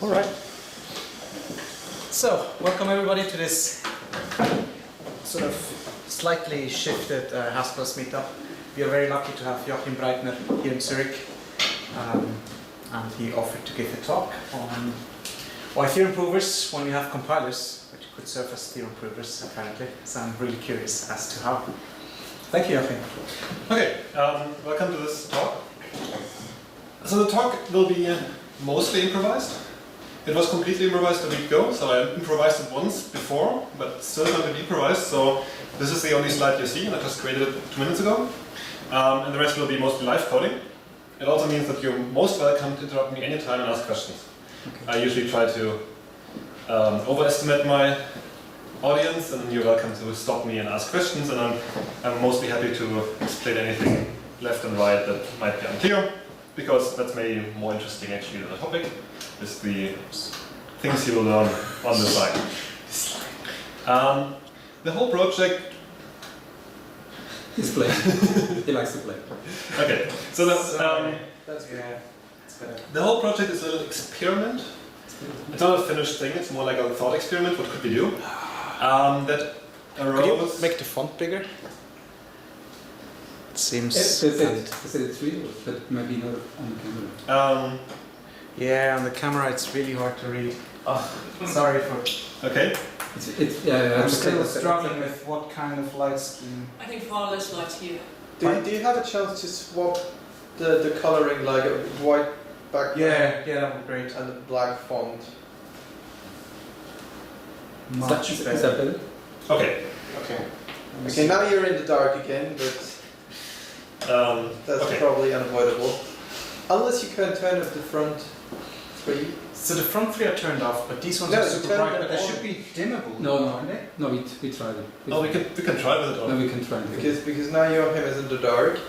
All right. So, welcome everybody to this sort of slightly shifted Hasbro's meetup. We are very lucky to have Joachim Breitner here in Zurich, and he offered to give a talk on why theorem provers, when we have compilers, which could serve as theorem provers apparently. So I'm really curious as to how. Thank you, Joachim. Okay, welcome to this talk. So the talk will be mostly improvised. It was completely improvised a week ago, so I improvised it once before, but still going to be improvised. So this is the only slide you see, and I just created it 2 minutes ago. And the rest will be mostly live coding. It also means that you're most welcome to interrupt me anytime and ask questions. Okay. I usually try to overestimate my audience, and you're welcome to stop me and ask questions, and I'm mostly happy to explain anything left and right that might be unclear, because that's maybe more interesting actually than the topic, is the things you will learn on the side. The whole project... He's playing. He likes to play. Okay, so that's good. The whole project is a little experiment. It's not a finished thing, it's more like a thought experiment. What could we do? That arose... Could you make the font bigger? It seems... Is it real? But maybe not on the camera. Yeah, on the camera it's really hard to read. Oh, sorry for... Okay. I'm still struggling with what kind of light scheme. I think far less light here. Do you have a chance to swap the coloring, like a white background? Yeah, that would be great. And the black font. Much Is better. that better? Okay. Okay, now you're in the dark again, but that's probably unavoidable. Unless you can turn off the front 3. So the front 3 are turned off, but these ones No, are super turn bright, them but they on. should be dimmable. No, aren't they? no, we tried it. Oh, we can try with it. No, we can try it. Because now Joachim is in the dark.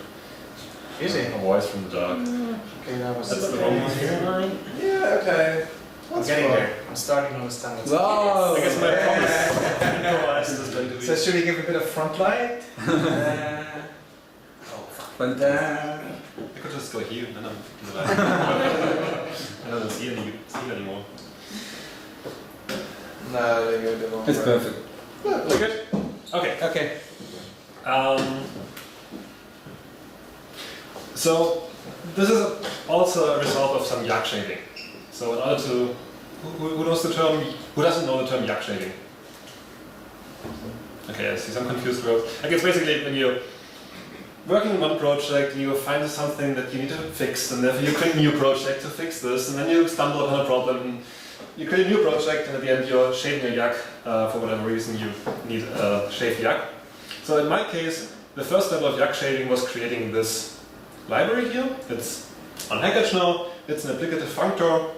Is it? A voice from the dark. Okay, That's the wrong one here. Yeah, okay. I'm getting there. I'm starting to understand what's Wow! I guess my promise improvised is going to be... So should we give a bit of front light? But I could just go here and then I'm in the light. I don't see you anymore. No, they go the wrong it's way. perfect. We're good? Okay. Okay. So this is also a result of some yak shading. So in order to... Who knows the term? Who doesn't know the term yak shading? Okay, I see some confused words. I guess basically when you're working on one project and you find something that you need to fix, and therefore you create a new project to fix this, and then you stumble upon a problem, and you create a new project, and at the end you're shading a yak for whatever reason you need a shaved yak. So in my case, the first level of yak shading was creating this library here. It's unpackaged now, it's an applicative functor,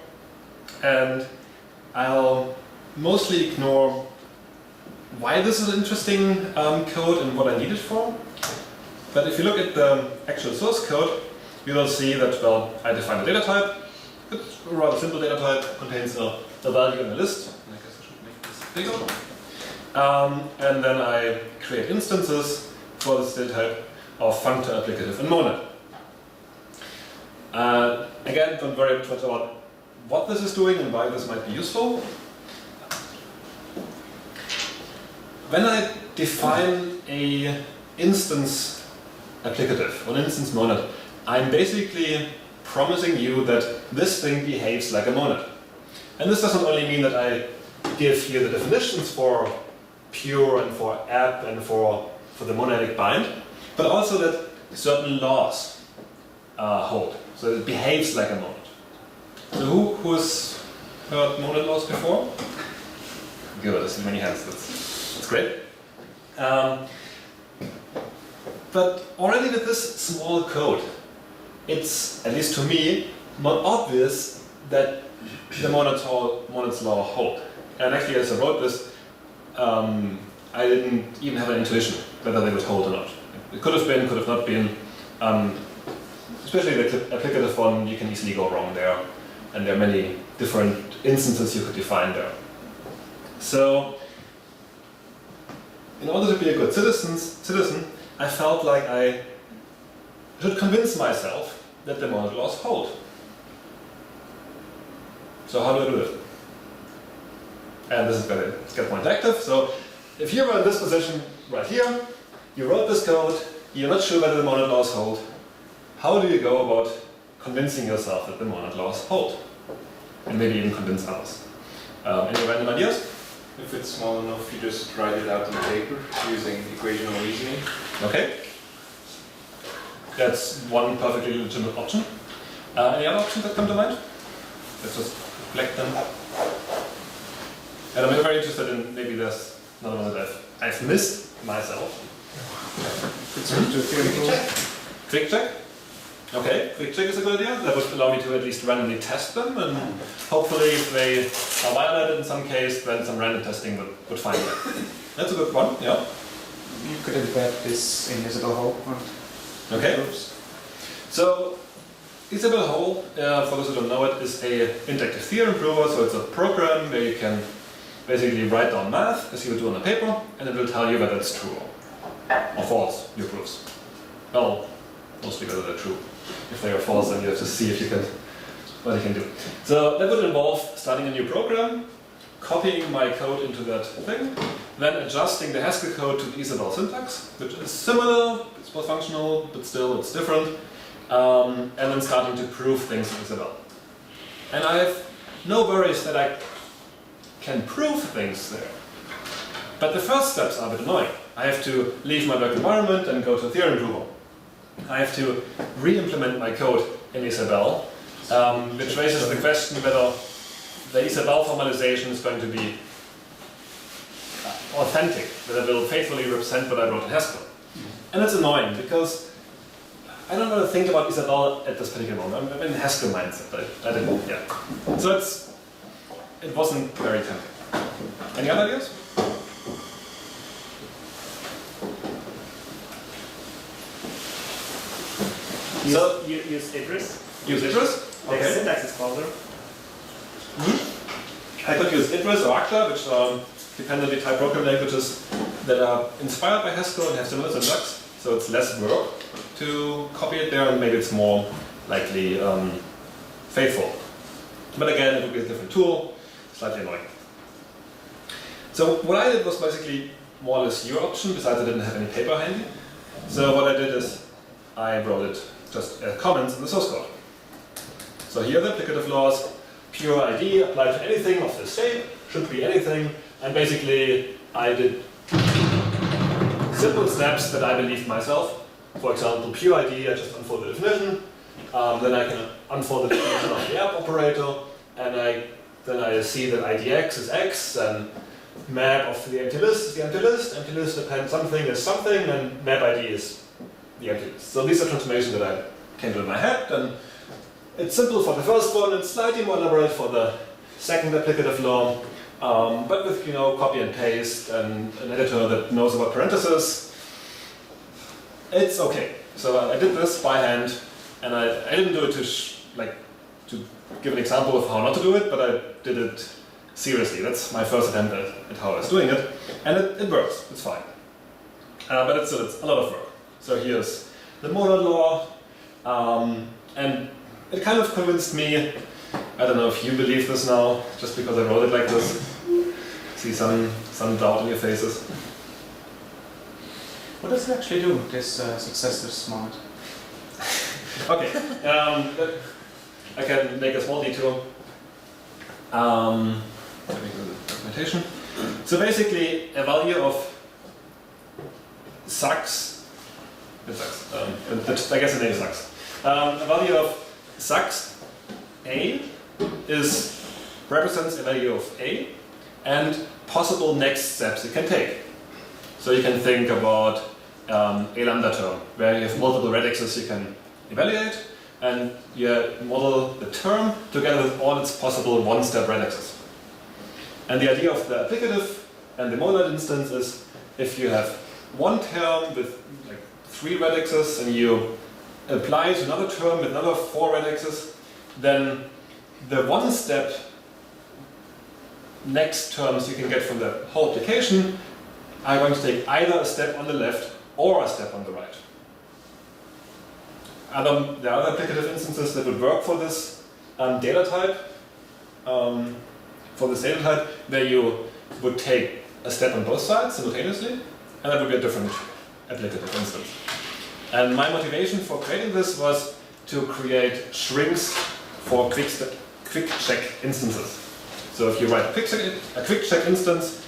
and I'll mostly ignore why this is interesting code and what I need it for. But if you look at the actual source code, you will see that, well, I define a data type. It's a rather simple data type, contains a value in a list. I guess I should make this bigger. And then I create instances for this data type of functor, applicative, and monad. Again, don't worry too much about what this is doing and why this might be useful. When I define an instance applicative, or an instance monad, I'm basically promising you that this thing behaves like a monad. And this doesn't only mean that I give you the definitions for pure and for app and for the monadic bind, but also that certain laws hold. So it behaves like a monad. So who has heard monad laws before? Good, I see many hands. That's great. But already with this small code, it's, at least to me, not obvious that the monad's law hold. And actually, as I wrote this, I didn't even have an intuition whether they would hold or not. It could have been, could have not been. Especially the applicative one, you can easily go wrong there. And there are many different instances you could define there. So, in order to be a good citizen, I felt like I should convince myself that the monad laws hold. So how do I do it? And this is going to get more interactive. So if you were in this position right here, you wrote this code, you're not sure whether the monad laws hold, how do you go about convincing yourself that the monad laws hold? And maybe even convince others. Any random ideas? If it's small enough, you just write it out on paper using equational reasoning. Okay. That's one perfectly legitimate option. Any other options that come to mind? Let's just reflect them. And I'm very interested in, maybe there's another one that I've missed myself. Quick check? Okay, quick check is a good idea. That would allow me to at least randomly test them, and hopefully if they are violated in some case, then some random testing would find them. That's a good one, yeah. You could embed this invisible hole on Okay. groups. So, Usability Hole, for those who don't know it, is a interactive theorem prover, so it's a program where you can basically write down math, as you would do on a paper, and it will tell you whether it's true or false, your proofs. Well, mostly whether they're true. If they are false, then you have to see if you can, what you can do. So that would involve starting a new program, copying my code into that thing, then adjusting the Haskell code to the Isabelle syntax, which is similar, it's more functional, but still it's different, and then starting to prove things in Isabelle. And I have no worries that I can prove things there. But the first steps are a bit annoying. I have to leave my work environment and go to Theorem prover. I have to re-implement my code in Isabelle, which raises the question whether the Isabelle formalization is going to be authentic, that it will faithfully represent what I wrote in Haskell. And it's annoying because I don't know to think about Isabelle at this particular moment. I'm in Haskell mindset. I didn't, yeah. So it wasn't very tempting. Any other ideas? So use Idris. Use Idris. The Okay. syntax is closer. I could use Idris or Acta, which are dependently type programming languages that are inspired by Haskell and have similar syntax. So it's less work to copy it there, and maybe it's more likely faithful. But again, it would be a different tool, slightly annoying. So what I did was basically more or less your option, besides I didn't have any paper handy. So what I did is I wrote it just as comments in the source code. So here are the applicative laws. Pure ID applied to anything of this shape, should be anything, and basically I did simple steps that I believed myself. For example, pure ID, I just unfold the definition, then I can unfold the definition of the app operator, and then I see that IDX is X, and map of the empty list is the empty list append something is something, and map ID is the empty list. So these are transformations that I came to in my head, and it's simple for the first one, it's slightly more elaborate for the second applicative law, but with copy and paste and an editor that knows about parentheses, it's okay. So I did this by hand, and I didn't do it to give an example of how not to do it, but I did it seriously. That's my first attempt at how I was doing it, and it works. It's fine, but it's a lot of work. So here's the monad law, and it kind of convinced me. I don't know if you believe this now, just because I wrote it like this. See some doubt in your faces. What does it actually do, this successors monad? Okay, I can make a small detour. Let me go to the documentation. So basically, a value of sucks. It sucks. I guess the name sucks. A value of sucks A represents a value of A and possible next steps it can take. So you can think about a lambda term, where you have multiple radixes you can evaluate, and you model the term together with all its possible one-step radixes. And the idea of the applicative and the monad instance is if you have one term with 3 radixes and you apply to another term with another 4 radixes, then the one-step next terms you can get from the whole application are going to take either a step on the left or a step on the right. There are other applicative instances that would work for this data type. for this data type where you would take a step on both sides simultaneously, and that would be a different applicative instance. And my motivation for creating this was to create shrinks for quick check instances. So if you write a quick check instance,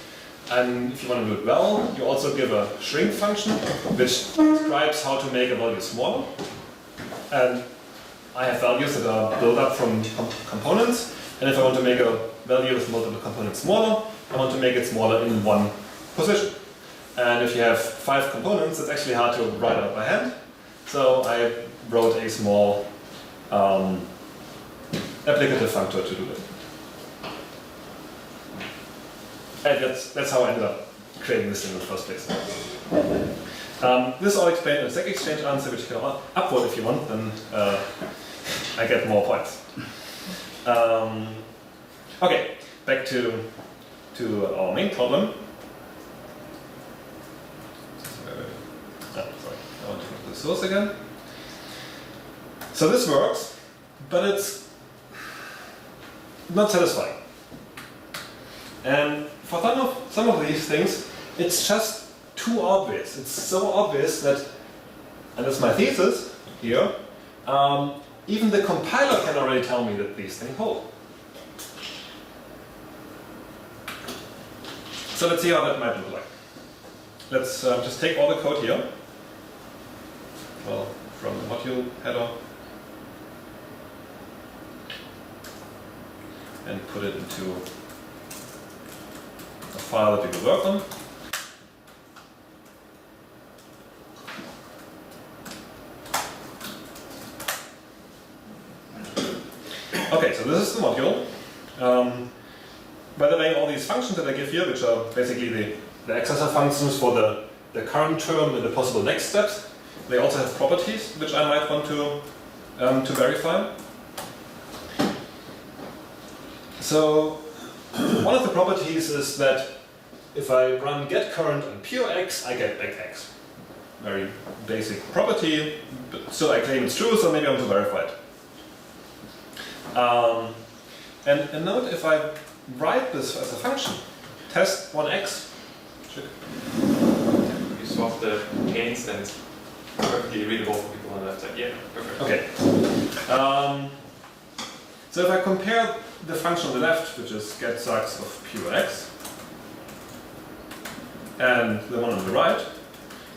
and if you want to do it well, you also give a shrink function which describes how to make a value smaller. And I have values that are built up from components, and if I want to make a value with multiple components smaller, I want to make it smaller in one position. And if you have 5 components, it's actually hard to write out by hand. So I wrote a small applicative functor to do that. And that's how I ended up creating this thing in the first place. This is all explained in the stack exchange answer, which you can upvote if you want, then I get more points. Okay, back to our main problem. Sorry, I want to look at the source again. So this works, but it's not satisfying. And for some of these things, it's just too obvious. It's so obvious that, and that's my thesis here, even the compiler can already tell me that these things hold. So let's see how that might look like. Let's just take all the code here, well, from the module header, and put it into a file that we will work on. Okay, so this is the module. By the way, all these functions that I give here, which are basically the accessor functions for the current term and the possible next steps, they also have properties which I might want to verify. So one of the properties is that if I run get current on pure x, I get back x. Very basic property, but still I claim it's true, so maybe I want to verify it. And note, if I write this as a function, test1x, You swap the gains, then it's perfectly readable for people on the left side. Yeah, perfect. Okay. So if I compare the function on the left, which is getSucks of pure x, and the one on the right,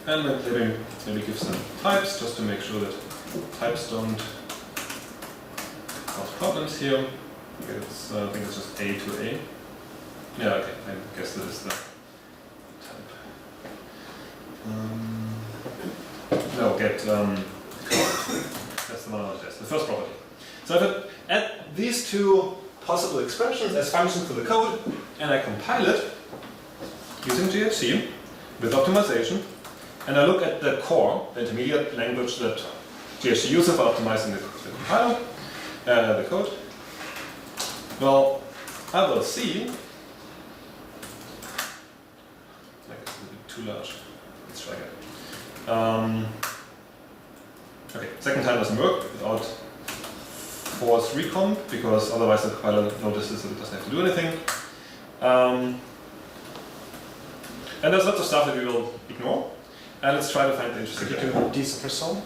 and maybe give some types just to make sure that types don't cause problems here. I think it's just A to A. Yeah, okay, I guess this is the type. No, get code. That's the one I want to test, the first property. So if I add these two possible expressions as functions to the code, and I compile it using GHC with optimization, and I look at the core, the intermediate language that GHC uses for optimizing the compile, the code, well, I will see. I guess it's a bit too large. Let's try again. Okay, second time doesn't work without force recomp, because otherwise the compiler notices that it doesn't have to do anything. And there's lots of stuff that we will ignore. And let's try to find the interesting Could you thing. do desuppress all?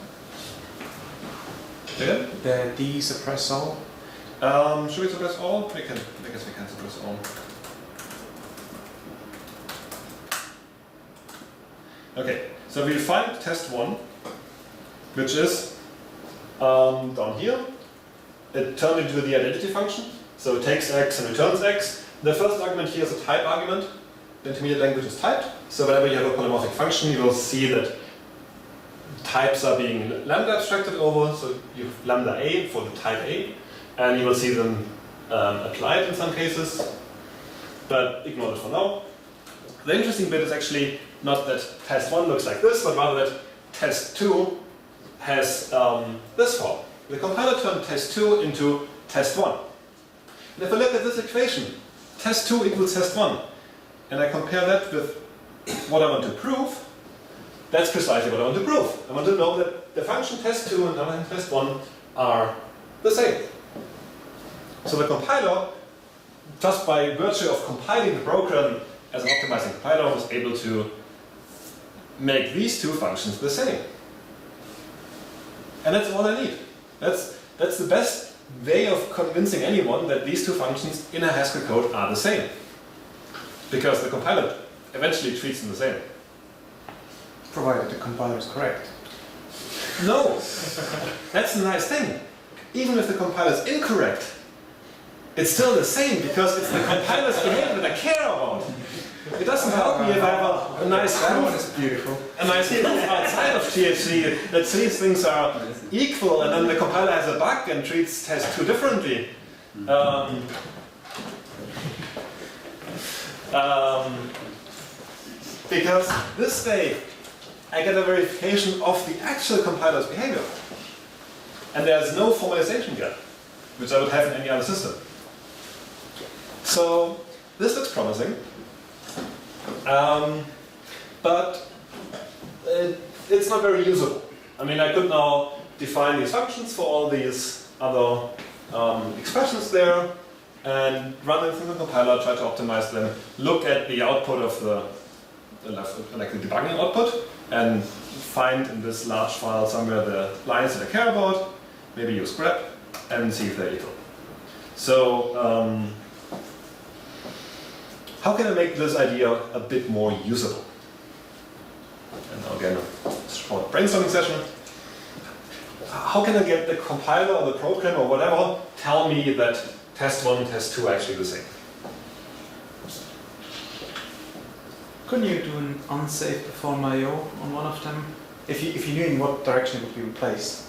Again? The desuppress all? Should we suppress all? I guess we can suppress all. Okay, so we find test1, which is down here. It turned into the identity function, so it takes x and returns x. The first argument here is a type argument. The intermediate language is typed, so whenever you have a polymorphic function, you will see that types are being lambda abstracted over, so you have lambda a for the type A, and you will see them applied in some cases, but ignore it for now. The interesting bit is actually not that test1 looks like this, but rather that test2 has this form. The compiler turned test2 into test1. And if I look at this equation, test2 equals test1, and I compare that with what I want to prove, that's precisely what I want to prove. I want to know that the function test2 and the function test1 are the same. So the compiler just by virtue of compiling the program as an optimizing compiler, was able to make these two functions the same. And that's all I need. That's the best way of convincing anyone that these two functions in a Haskell code are the same. Because the compiler eventually treats them the same. Provided the compiler is correct. No! That's a nice thing. Even if the compiler is incorrect, it's still the same because it's the compiler's behavior that I care about. It doesn't help me if I have a nice That one proof, is beautiful. a nice proof outside of GHC that these things are equal, and then the compiler has a bug and treats test 2 differently. Because this way I get a verification of the actual compiler's behavior. And there's no formalization gap, which I would have in any other system. So this looks promising. But it's not very usable. I mean, I could now define these functions for all these other expressions there and run them through the compiler, try to optimize them, look at the output of like the debugging output, and find in this large file somewhere the lines that I care about, maybe use grep, and see if they're equal. So, how can I make this idea a bit more usable? And now again, a short brainstorming session. How can I get the compiler or the program or whatever tell me that test 1 and test 2 are actually the same? Couldn't you do an unsafe perform IO on one of them? If you knew in what direction it would be replaced,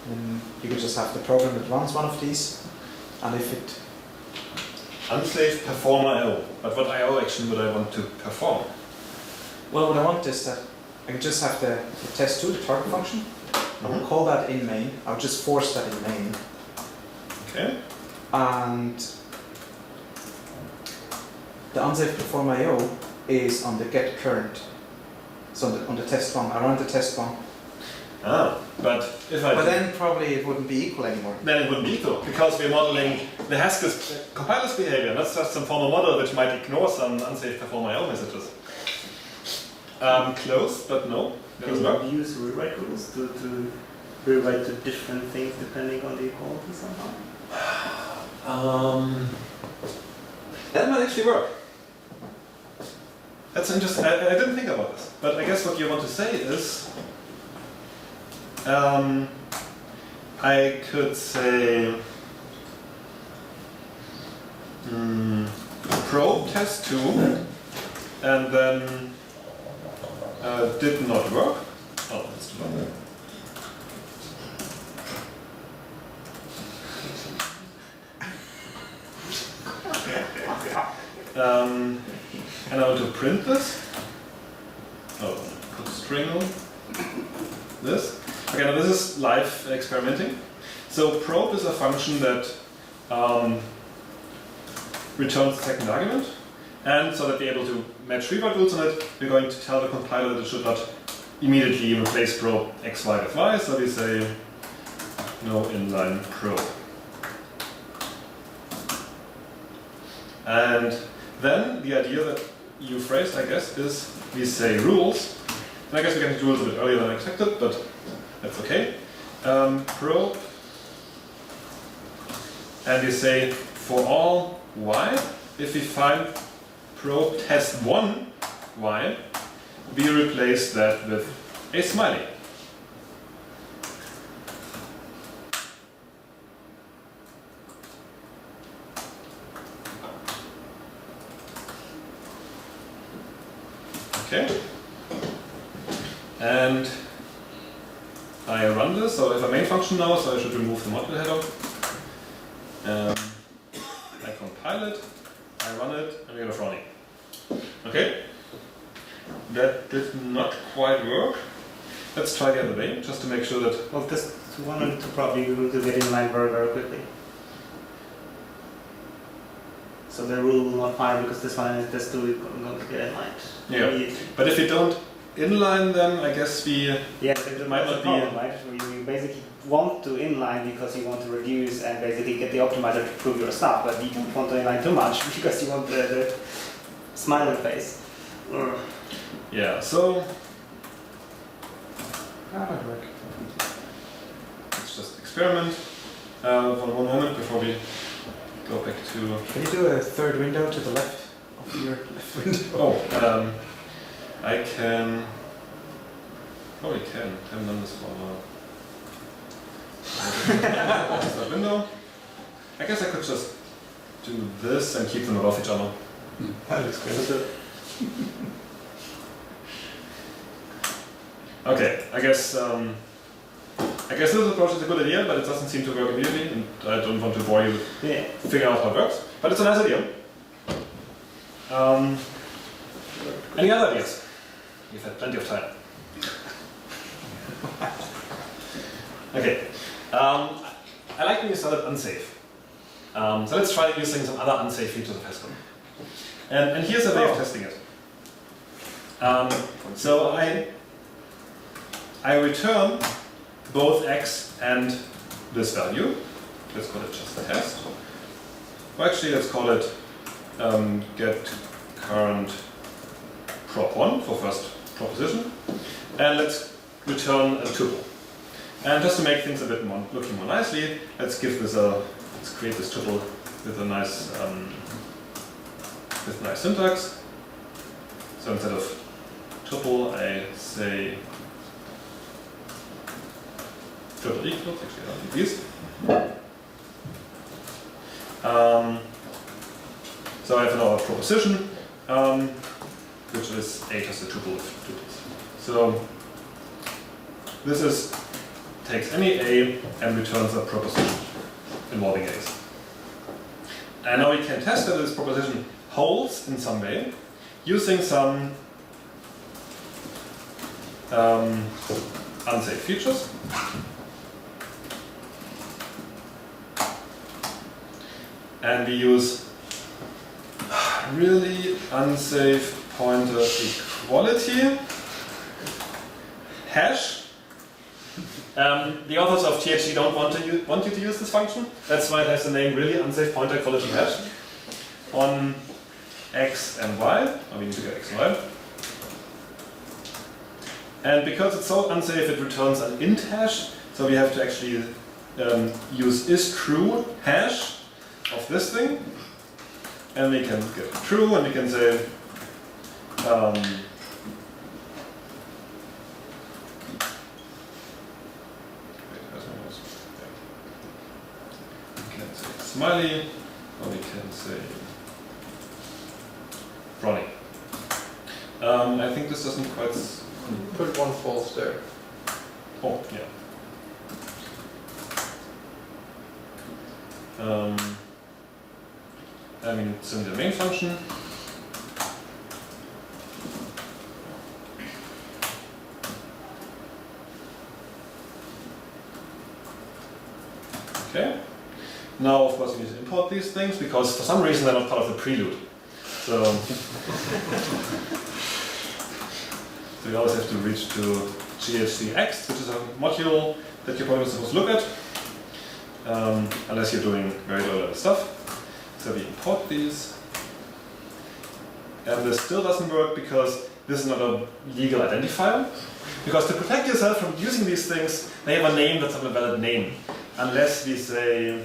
then you could just have the program that runs one of these, and if it... Unsafe perform IO. But what IO action would I want to perform? Well, what I want is that I could just have the test2, the target function. I would call that in main. I would just force that in main. Okay. And the unsafe perform IO is on the get current. So on the test one, I run the test one. But if I... But then probably it wouldn't be equal anymore. Then it wouldn't be equal, because we're modeling the Haskell's compiler's behavior, not just some formal model which might ignore some unsafe perform IO messages. Close, but no. Can you use rewrite rules to rewrite to different things depending on the equality somehow? That might actually work. That's interesting. I didn't think about this, but I guess what you want to say is I could say probe test 2 and then did not work. Oh, that's too long. And I want to print this. Oh, put a string on this. Okay, now this is live experimenting. So probe is a function that returns the second argument. And so that we're able to match rewrite rules on it, we're going to tell the compiler that it should not immediately replace probe xy with y. So we say no inline probe. And then the idea that you phrased, I guess, is we say rules. And I guess we get into rules a bit earlier than I expected, but that's okay. Probe. And we say for all y, if we find probe test 1 y, we replace that with a smiley. Okay. And I run this, so I have a main function now, so I should remove the module header. I compile it, I run it, and we have running. Okay? That did not quite work. Let's try the other way, just to make sure that... Well, test 1 and 2 probably we will get in line very, very quickly. So the rule will not fire because this one and test 2 is going to get in line. Yeah, but if you don't inline, then I guess we it might not be. Problem, right? You basically want to inline because you want to reduce and basically get the optimizer to prove your stuff, but you don't want to inline too much because you want the smiling face. Yeah. So That might work. let's just experiment for one moment before we go back to. Can you do a third window to the left of your left window? Oh, I can. Oh, we can. I haven't done this for a while. That window. I guess I could just do this and keep them above each other. That looks good. Okay, I guess this approach is a good idea, but it doesn't seem to work immediately, and I don't want to bore you with figuring out how it works. But it's a nice idea. Any other ideas? You've had plenty of time. Okay. I like when you started unsafe. So let's try using some other unsafe features of Haskell. And here's a way of testing it. So I return both x and this value. Let's call it just a test. Or actually, let's call it get current prop1 for first proposition. And let's return a tuple. And just to make things a bit more looking more nicely, let's create this tuple with a nice syntax. So instead of tuple, I say triple equals, actually I don't need these. So I have now a proposition, which is A plus the tuple of tuples. So this takes any A and returns a proposition involving A's. And now we can test that this proposition holds in some way using some unsafe features. And we use really unsafe pointer equality hash. The authors of THG don't want you to use this function. That's why it has the name really unsafe pointer equality hash on x and y. Or we need to get x and y. And because it's so unsafe, it returns an int hash. So we have to actually use isTrue hash of this thing. And we can get true, and we can say smiley, or we can say Ronnie. I think this doesn't quite. Put one false there. Oh, yeah. I mean, it's in the main function. Okay. Now, of course, we need to import these things because for some reason they're not part of the prelude. So, we always have to reach to GHCX, which is a module that you're probably supposed to look at, unless you're doing very low-level stuff. So we import these. And this still doesn't work because this is not a legal identifier. Because to protect yourself from using these things, they have a name that's not a valid name. Unless we say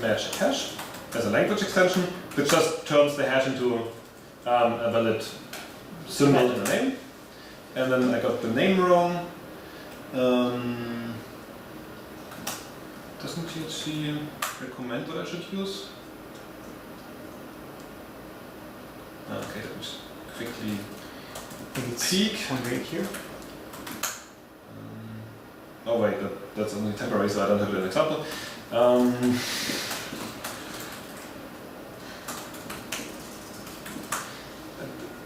magic hash as a language extension, which just turns the hash into a valid symbol in a name. And then I got the name wrong. Doesn't THC recommend what I should use? Okay, let me just quickly peek. Right here. Oh wait, that's only temporary, so I don't have an example.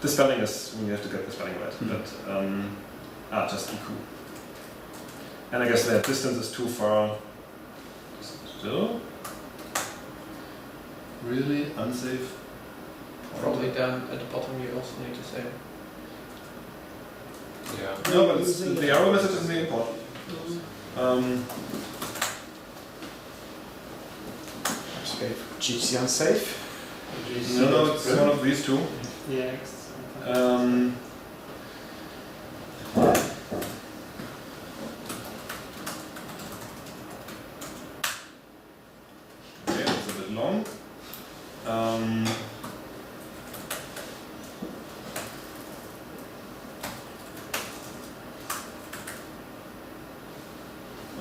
The spelling is when you have to get the spelling right, but just eq. And I guess the distance is too far. Still, really unsafe probably down at the bottom you also need to say. Yeah. No, but the arrow message is really important. GC unsafe. No, it's one of these two. Yeah. Okay, it's a bit long.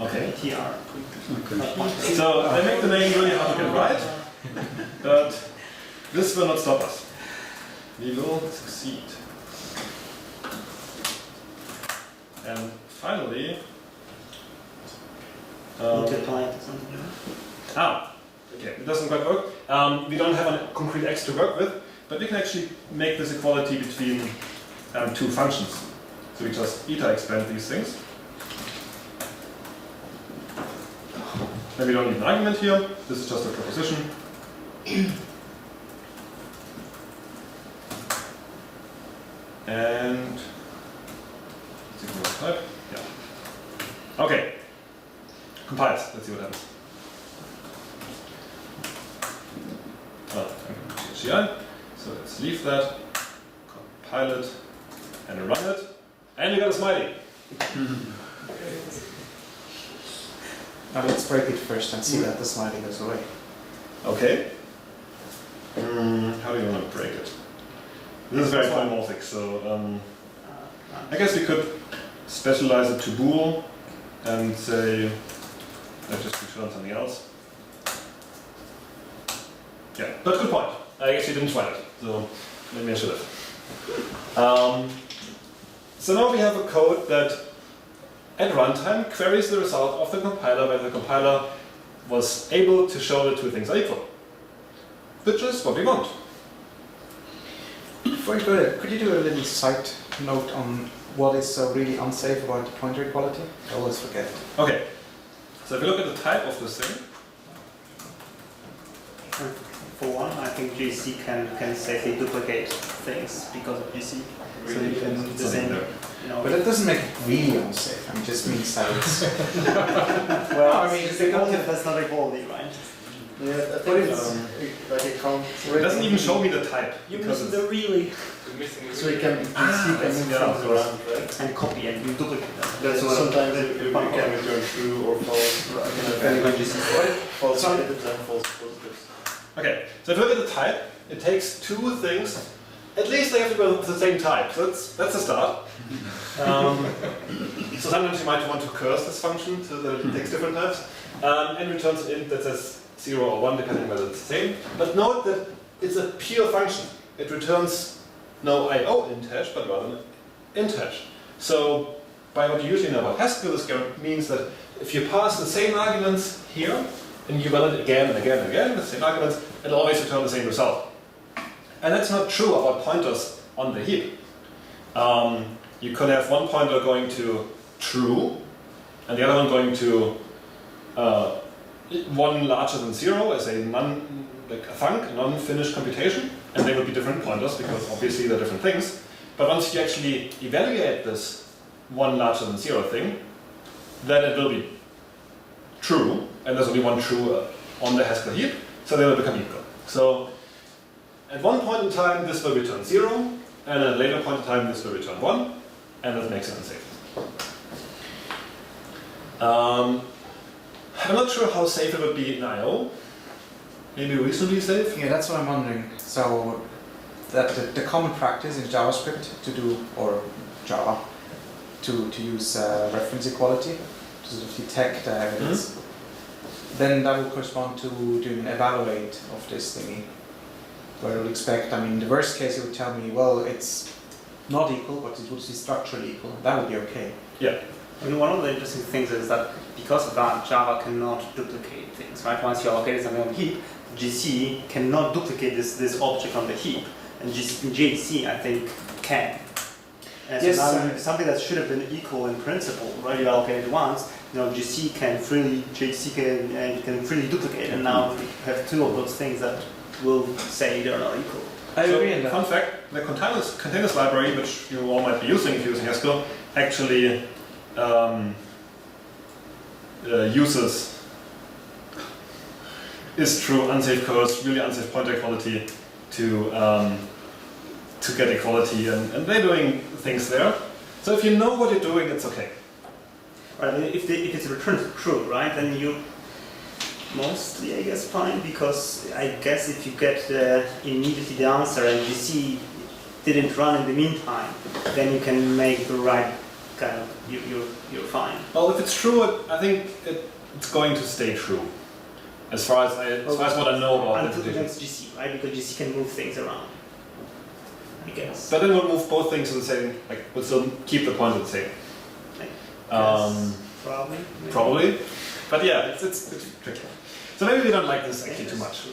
Okay. TR. So they make the name really hard to get right, but this will not stop us. We will succeed. And finally, Multiply to something. okay, it doesn't quite work. We don't have a concrete x to work with, but we can actually make this equality between two functions. So we just eta expand these things. Then we don't need an argument here. This is just a proposition. And let's see what type. Yeah. Okay. Compiles. Let's see what happens. GCI. So let's leave that, compile it, and run it, and we got a smiley. Now let's break it first and see that the smiley goes away. Okay. How do you want to break it? This is very polymorphic, so I guess we could specialize it to bool and say, let's just return something else. Yeah, but good point. I actually didn't try it, so maybe I should have. So now we have a code that at runtime queries the result of the compiler whether the compiler was able to show the two things are equal, which is what we want. Before you go there, could you do a little side note on what is so really unsafe about the pointer equality? I always forget. Okay, so if you look at the type of this thing, For one, I think GC can safely duplicate things because of GC. So you can design, But that doesn't make it really unsafe. I mean, it just means that it's. well, I mean, it's equality, that's not equality, right? Yeah, I think it's like a count. it doesn't even show me the type. You because miss it's- the really So you can move yeah, things around, right? and copy and you duplicate them. That's what sometimes the you fun can part. return true or false. Depending on GC. False negatives and false positives. Okay, so if you look at the type, it takes two things. At least they have to be of the same type. So that's a start. So sometimes you might want to curse this function so that it takes different types. And returns an int that says 0 or 1 depending whether it's the same. But note that it's a pure function. It returns no IO int hash, but rather an int hash. So by what you usually know about Haskell, this means that if you pass the same arguments here, and you run it again and again and again, the same arguments, it'll always return the same result. And that's not true about pointers on the heap. You could have one pointer going to true, and the other one going to 1 larger than 0 as a non-finished computation, and they would be different pointers because obviously they're different things. But once you actually evaluate this 1 larger than 0 thing, then it will be true, and there's only one true on the Haskell heap, so they will become equal. So at one point in time this will return 0, and at a later point in time this will return 1, and that makes it unsafe. I'm not sure how safe it would be in I/O. Maybe reasonably safe? Yeah, that's what I'm wondering. So, that the common practice in JavaScript to do, or Java, to use reference equality to sort of detect evidence, then that would correspond to doing an evaluate of this thingy. Where I would expect, I mean, in the worst case it would tell me, well, it's not equal, but it would be structurally equal. That would be okay. Yeah. I mean, one of the interesting things is that because of that, Java cannot duplicate things, right? Once you allocate something on the heap, GC cannot duplicate this object on the heap, and JC, I think, can. And Yes, so now something that should have been equal in principle, right? You allocate it once, GC can freely duplicate, and now you have two of those things that will say they're not equal. I So, agree on that. fun fact, the containers library, which you all might be using if you're using Haskell, actually is true unsafe codes, really unsafe pointer equality to get equality, and they're doing things there. So if you know what you're doing, it's okay. Right, if it's returned true, right, then you mostly, I guess, fine, because I guess if you get immediately the answer and GC didn't run in the meantime, then you can make the right kind of, you're fine. Well, if it's true, I think it's going to stay true. As far as what I know about until it. the next GC, right? Because GC can move things around, I guess. But then we'll move both things to the same, like, we'll still keep the pointer the same. Probably. Maybe. Probably. But yeah, it's tricky. So maybe we don't like this actually too much.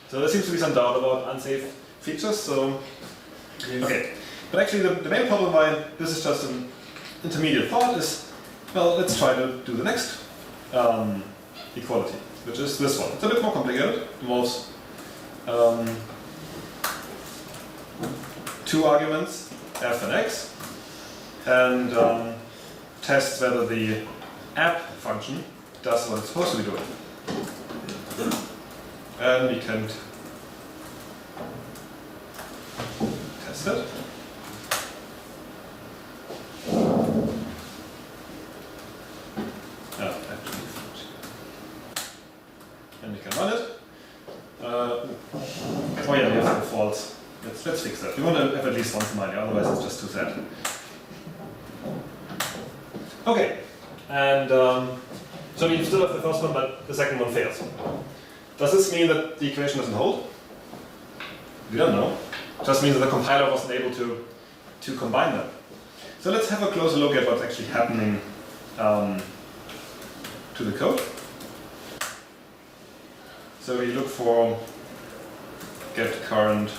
So there seems to be some doubt about unsafe features, so... Okay. But actually the main problem why this is just an intermediate thought is, well, let's try to do the next equality, which is this one. It's a bit more complicated. It involves 2 arguments, f and x, and tests whether the app function does what it's supposed to be doing. And we can test it. And we can run it. Oh yeah, we have some faults. Let's fix that. We want to have at least one smiley, otherwise it's just too sad. Okay, and so we still have the first one, but the second one fails. Does this mean that the equation doesn't hold? We don't know. It just means that the compiler wasn't able to combine them. So let's have a closer look at what's actually happening to the code. So we look for get current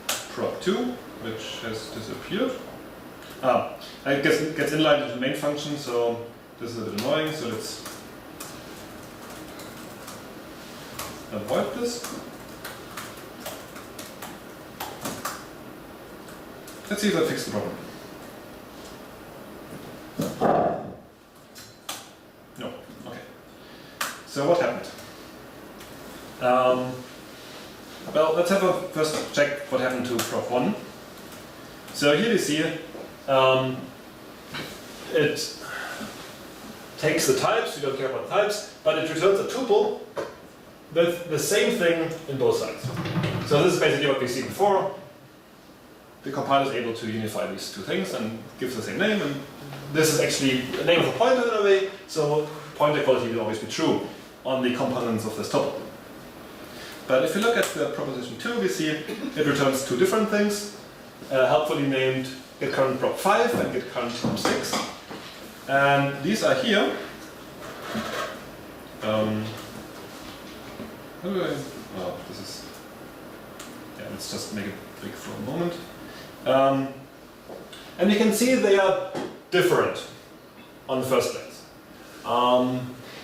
prop2, which has disappeared. I guess it gets inlined into the main function, so this is a bit annoying, so let's avoid this. Let's see if that fixes the problem. No, okay. So what happened? Well, let's have a first check what happened to prop1. So here you see it takes the types, we don't care about types, but it returns a tuple with the same thing in both sides. So this is basically what we see before. The compiler is able to unify these two things and gives the same name, and this is actually the name of a pointer in a way, so pointer equality will always be true on the components of this tuple. But if you look at the proposition 2, we see it returns 2 different things, helpfully named get current prop 5 and get current prop 6. And these are here. How do I? Oh, this is. Yeah, let's just make it big for a moment. And you can see they are different on the first place.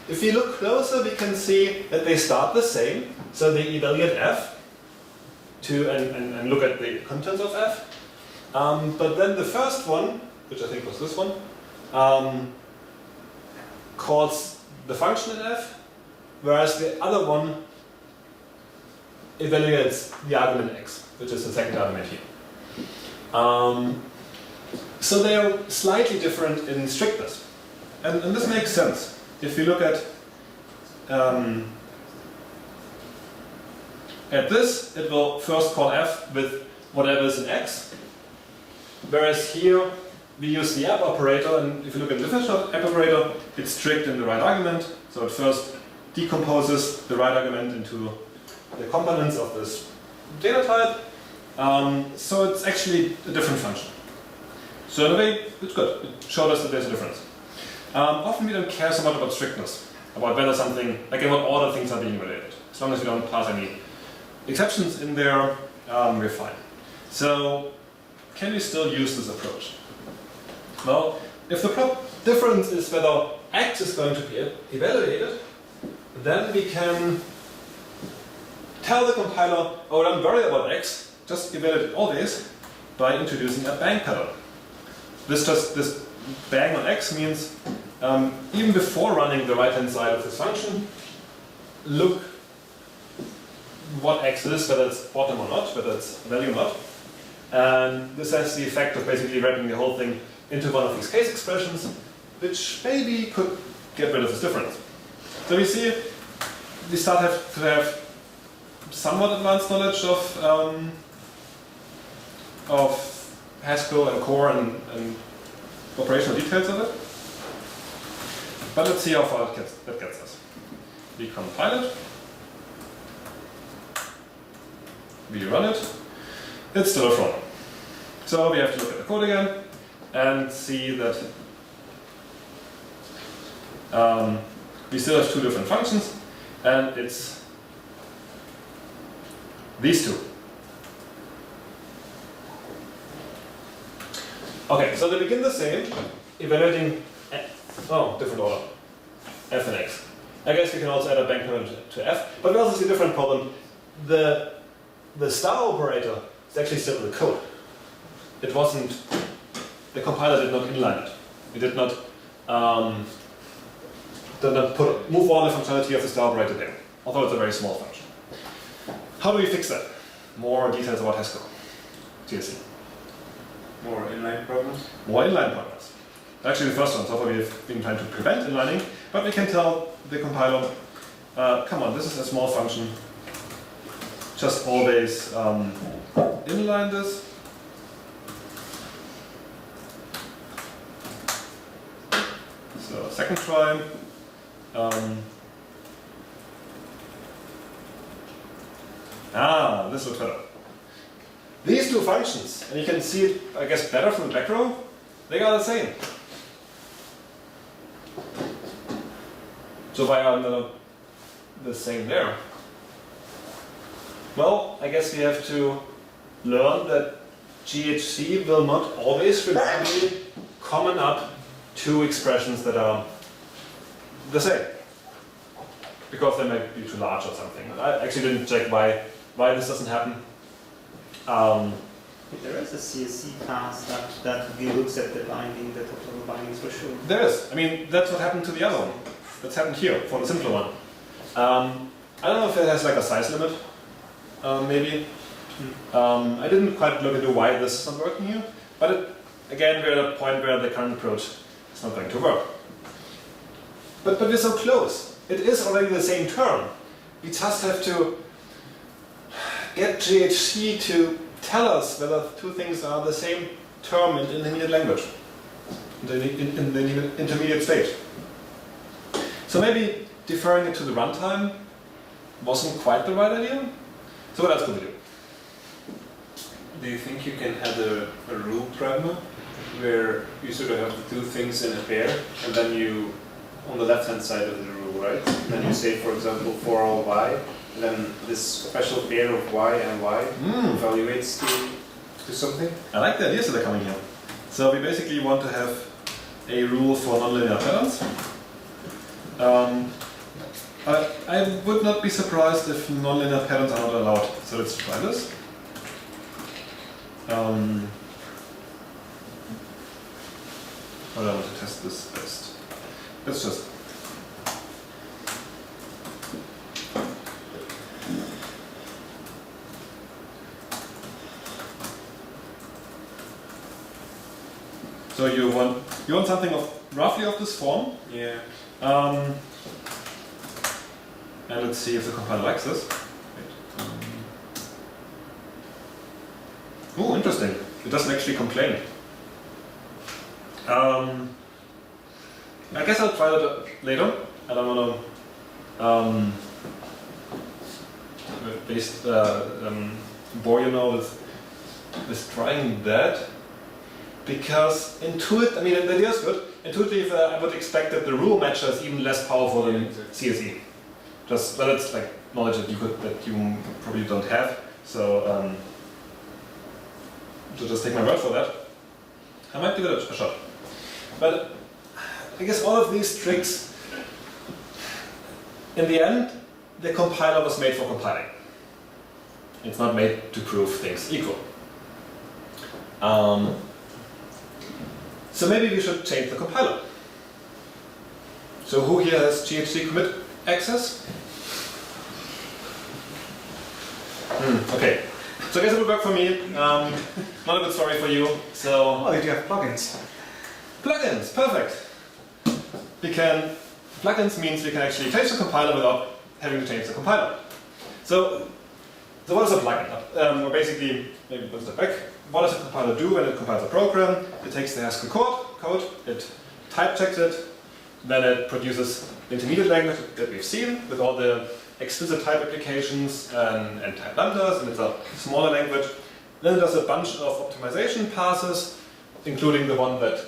If you look closer, we can see that they start the same. So they evaluate f and look at the contents of f. But then the first one, which I think was this one, calls the function in f, whereas the other one evaluates the argument x, which is the second argument here. So they are slightly different in strictness. And this makes sense. If you look at this, it will first call f with whatever is in x, whereas here we use the app operator, and if you look at the definition of app operator, it's strict in the right argument, so it first decomposes the right argument into the components of this data type, so it's actually a different function. So in a way, it's good. It showed us that there's a difference. Often we don't care so much about strictness, about whether something, like in what order things are being evaluated. As long as we don't pass any exceptions in there, we're fine. So, can we still use this approach? Well, if the difference is whether X is going to be evaluated, then we can tell the compiler, oh, don't worry about X, just evaluate it always by introducing a bang pattern. This bang on X means even before running the right-hand side of this function, look what X is, whether it's bottom or not, whether it's a value or not. And this has the effect of basically wrapping the whole thing into one of these case expressions, which maybe could get rid of this difference. So we see we start to have somewhat advanced knowledge of Haskell and core and operational details of it. But let's see how far that gets us. We compile it. We run it. It's still a fraud. So we have to look at the code again and see that we still have two different functions, and it's these two. Okay, so they begin the same, evaluating, different order, f and x. I guess we can also add a bang pattern to f, but we also see a different problem. The star operator is actually still in the code. It wasn't, the compiler did not inline it. It did not move all the functionality of the star operator there, although it's a very small function. How do we fix that? More details about Haskell. GSC. More inline problems? More inline problems. Actually the first one, so far we have been trying to prevent inlining, but we can tell the compiler, come on, this is a small function, just always inline this. So second try. This looks better. These two functions, and you can see it, I guess, better from the back row, they are the same. So why are the same there? Well, I guess we have to learn that GHC will not always reliably common up two expressions that are the same. Because they might be too large or something. I actually didn't check why this doesn't happen. There is a CSC class that really looks at the binding, the total bindings for sure. There is. I mean, that's what happened to the other one. That's happened here for the simpler one. I don't know if it has like a size limit, maybe. I didn't quite look into why this is not working here, but again, we're at a point where the current approach is not going to work. But we're so close. It is already the same term. We just have to get GHC to tell us whether two things are the same term in the intermediate language, in the intermediate state. So maybe deferring it to the runtime wasn't quite the right idea. So what else could we do? Do you think you can add a rule pragma where you sort of have the two things in a pair, and then you, on the left-hand side of the rule, right? And then you say, for example, for all y, and then this special pair of y and y evaluates to something? I like the ideas that are coming here. So we basically want to have a rule for nonlinear patterns. I would not be surprised if nonlinear patterns are not allowed. So let's try this. How do I want to test this best? Let's just. So you want something roughly of this form. Yeah. And let's see if the compiler likes this. Oh, interesting. It doesn't actually complain. I guess I'll try that later. I don't want to bore you now with trying that, because the idea is good. Intuitively, I would expect that the rule matcher is even less powerful than CSE. But it's like knowledge that you probably don't have. So just take my word for that. I might give it a shot. But I guess all of these tricks, in the end, the compiler was made for compiling. It's not made to prove things equal. So maybe we should change the compiler. So who here has GHC commit access? Okay. So I guess it would work for me. Not a good story for you. So Oh, you do have plugins. plugins, perfect. Plugins means we can actually change the compiler without having to change the compiler. So what is a plugin? Or basically, maybe one step back. What does a compiler do when it compiles a program? It takes the Haskell code, it type checks it, then it produces the intermediate language that we've seen with all the explicit type applications and type lambdas, and it's a smaller language. Then it does a bunch of optimization passes, including the one that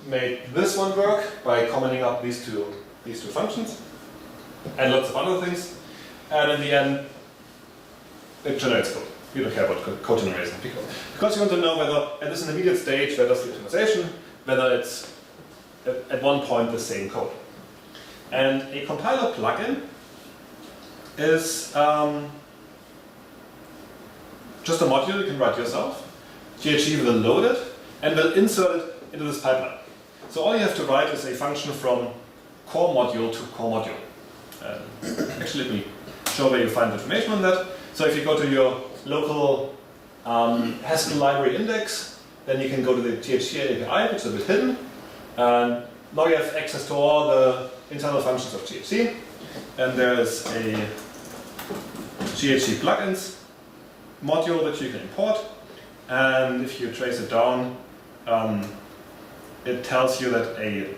made this one work by commenting up these two functions, and lots of other things. And in the end, it generates code. You don't care about code generation because you want to know whether at this intermediate stage, where does the optimization, whether it's at one point the same code. And a compiler plugin is just a module you can write yourself. GHC will load it and will insert it into this pipeline. So all you have to write is a function from core module to core module. Actually, let me show where you find information on that. So if you go to your local Haskell library index, then you can go to the GHC API, which is a bit hidden. And now you have access to all the internal functions of GHC. And there is a GHC plugins module that you can import. And if you trace it down, it tells you that a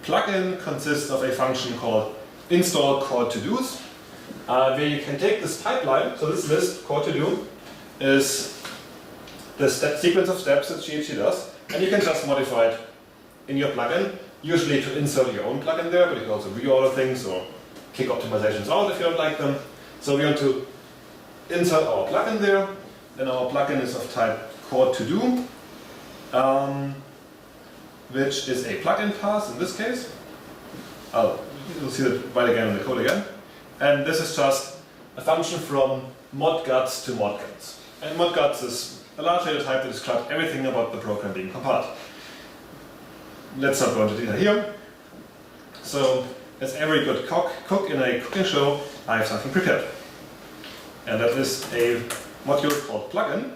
plugin consists of a function called install core to-dos, where you can take this pipeline, so this list, core to-do, is the sequence of steps that GHC does, and you can just modify it in your plugin, usually to insert your own plugin there, but you can also reorder things or kick optimizations out if you don't like them. So we want to insert our plugin there, and our plugin is of type core to-do, which is a plugin pass in this case. You'll see that right again in the code again. And this is just a function from modguts to modguts. And modguts is a large data type that describes everything about the program being compiled. Let's not go into detail here. So, as every good cook in a cooking show, I have something prepared. And that is a module called plugin,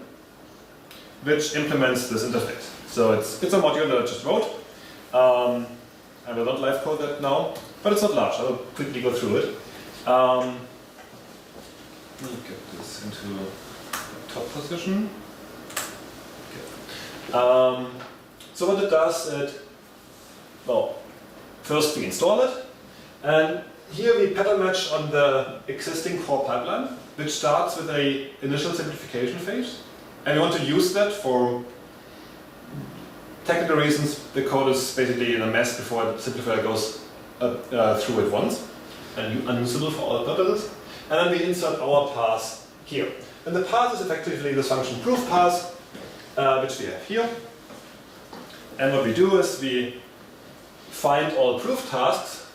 which implements this interface. So it's a module that I just wrote. I will not live code that now, but it's not large. I will quickly go through it. Let me get this into the top position. Okay. So what it does, first we install it, and here we pattern match on the existing core pipeline, which starts with an initial simplification phase, and we want to use that for technical reasons. The code is basically in a mess before the simplifier goes through it once, and unusable for all purposes. And then we insert our pass here. And the pass is effectively the function proof pass, which we have here. And what we do is we find all proof tasks,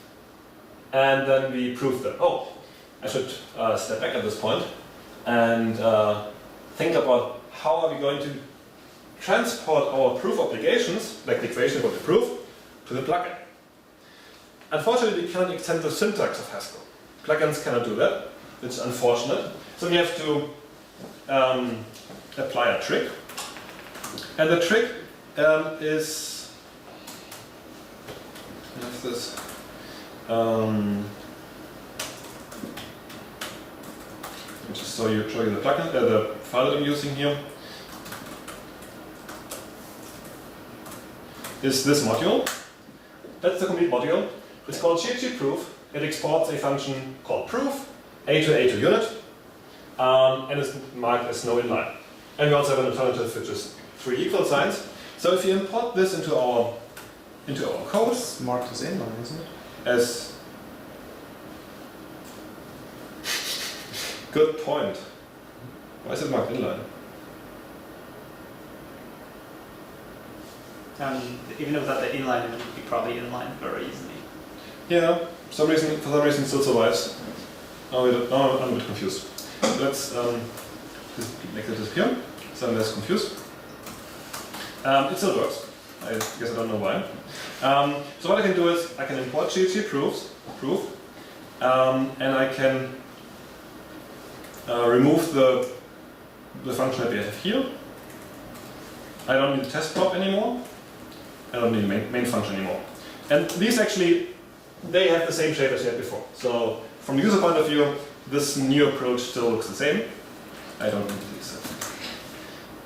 and then we prove them. Oh, I should step back at this point and think about how are we going to transport our proof obligations, like the equation about the proof, to the plugin. Unfortunately, we cannot extend the syntax of Haskell. Plugins cannot do that, which is unfortunate. So we have to apply a trick. And the trick is, I have this, just show you the plugin, the file that I'm using here. Is this module. That's the complete module. It's called GHC proof. It exports a function called proof, A to unit, and is marked as no inline. And we also have an alternative which is 3 equal signs. So if you import this into our code, It's marked as inline, isn't it? as good point. Why is it marked inline? Even without the inline, it would be probably inline very easily. Yeah, for some reason it still survives. I'm a bit confused. Let's make it disappear, so I'm less confused. It still works. I guess I don't know why. So what I can do is I can import GHG proof, and I can remove the function that we have here. I don't need the test prop anymore. I don't need the main function anymore. And these actually, they have the same shape as we had before. So from the user point of view, this new approach still looks the same. I don't need these.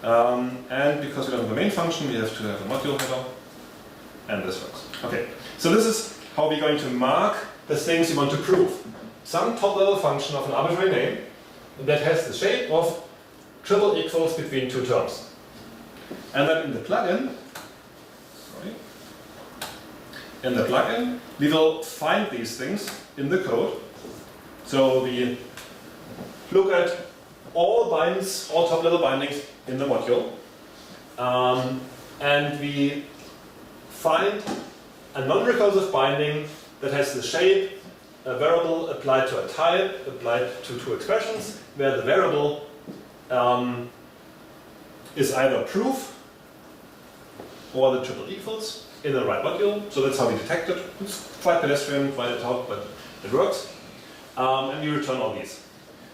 And because we don't have a main function, we have to have a module header. And this works. Okay, so this is how we're going to mark the things you want to prove. Some top-level function of an arbitrary name that has the shape of triple equals between two terms. And then in the plugin, we will find these things in the code. So we look at all bindings, all top-level bindings in the module, and we find a non-recursive binding that has the shape, a variable applied to a type, applied to two expressions, where the variable is either proof or the triple equals in the right module. So that's how we detect it. It's quite pedestrian, quite at all, but it works. And we return all these,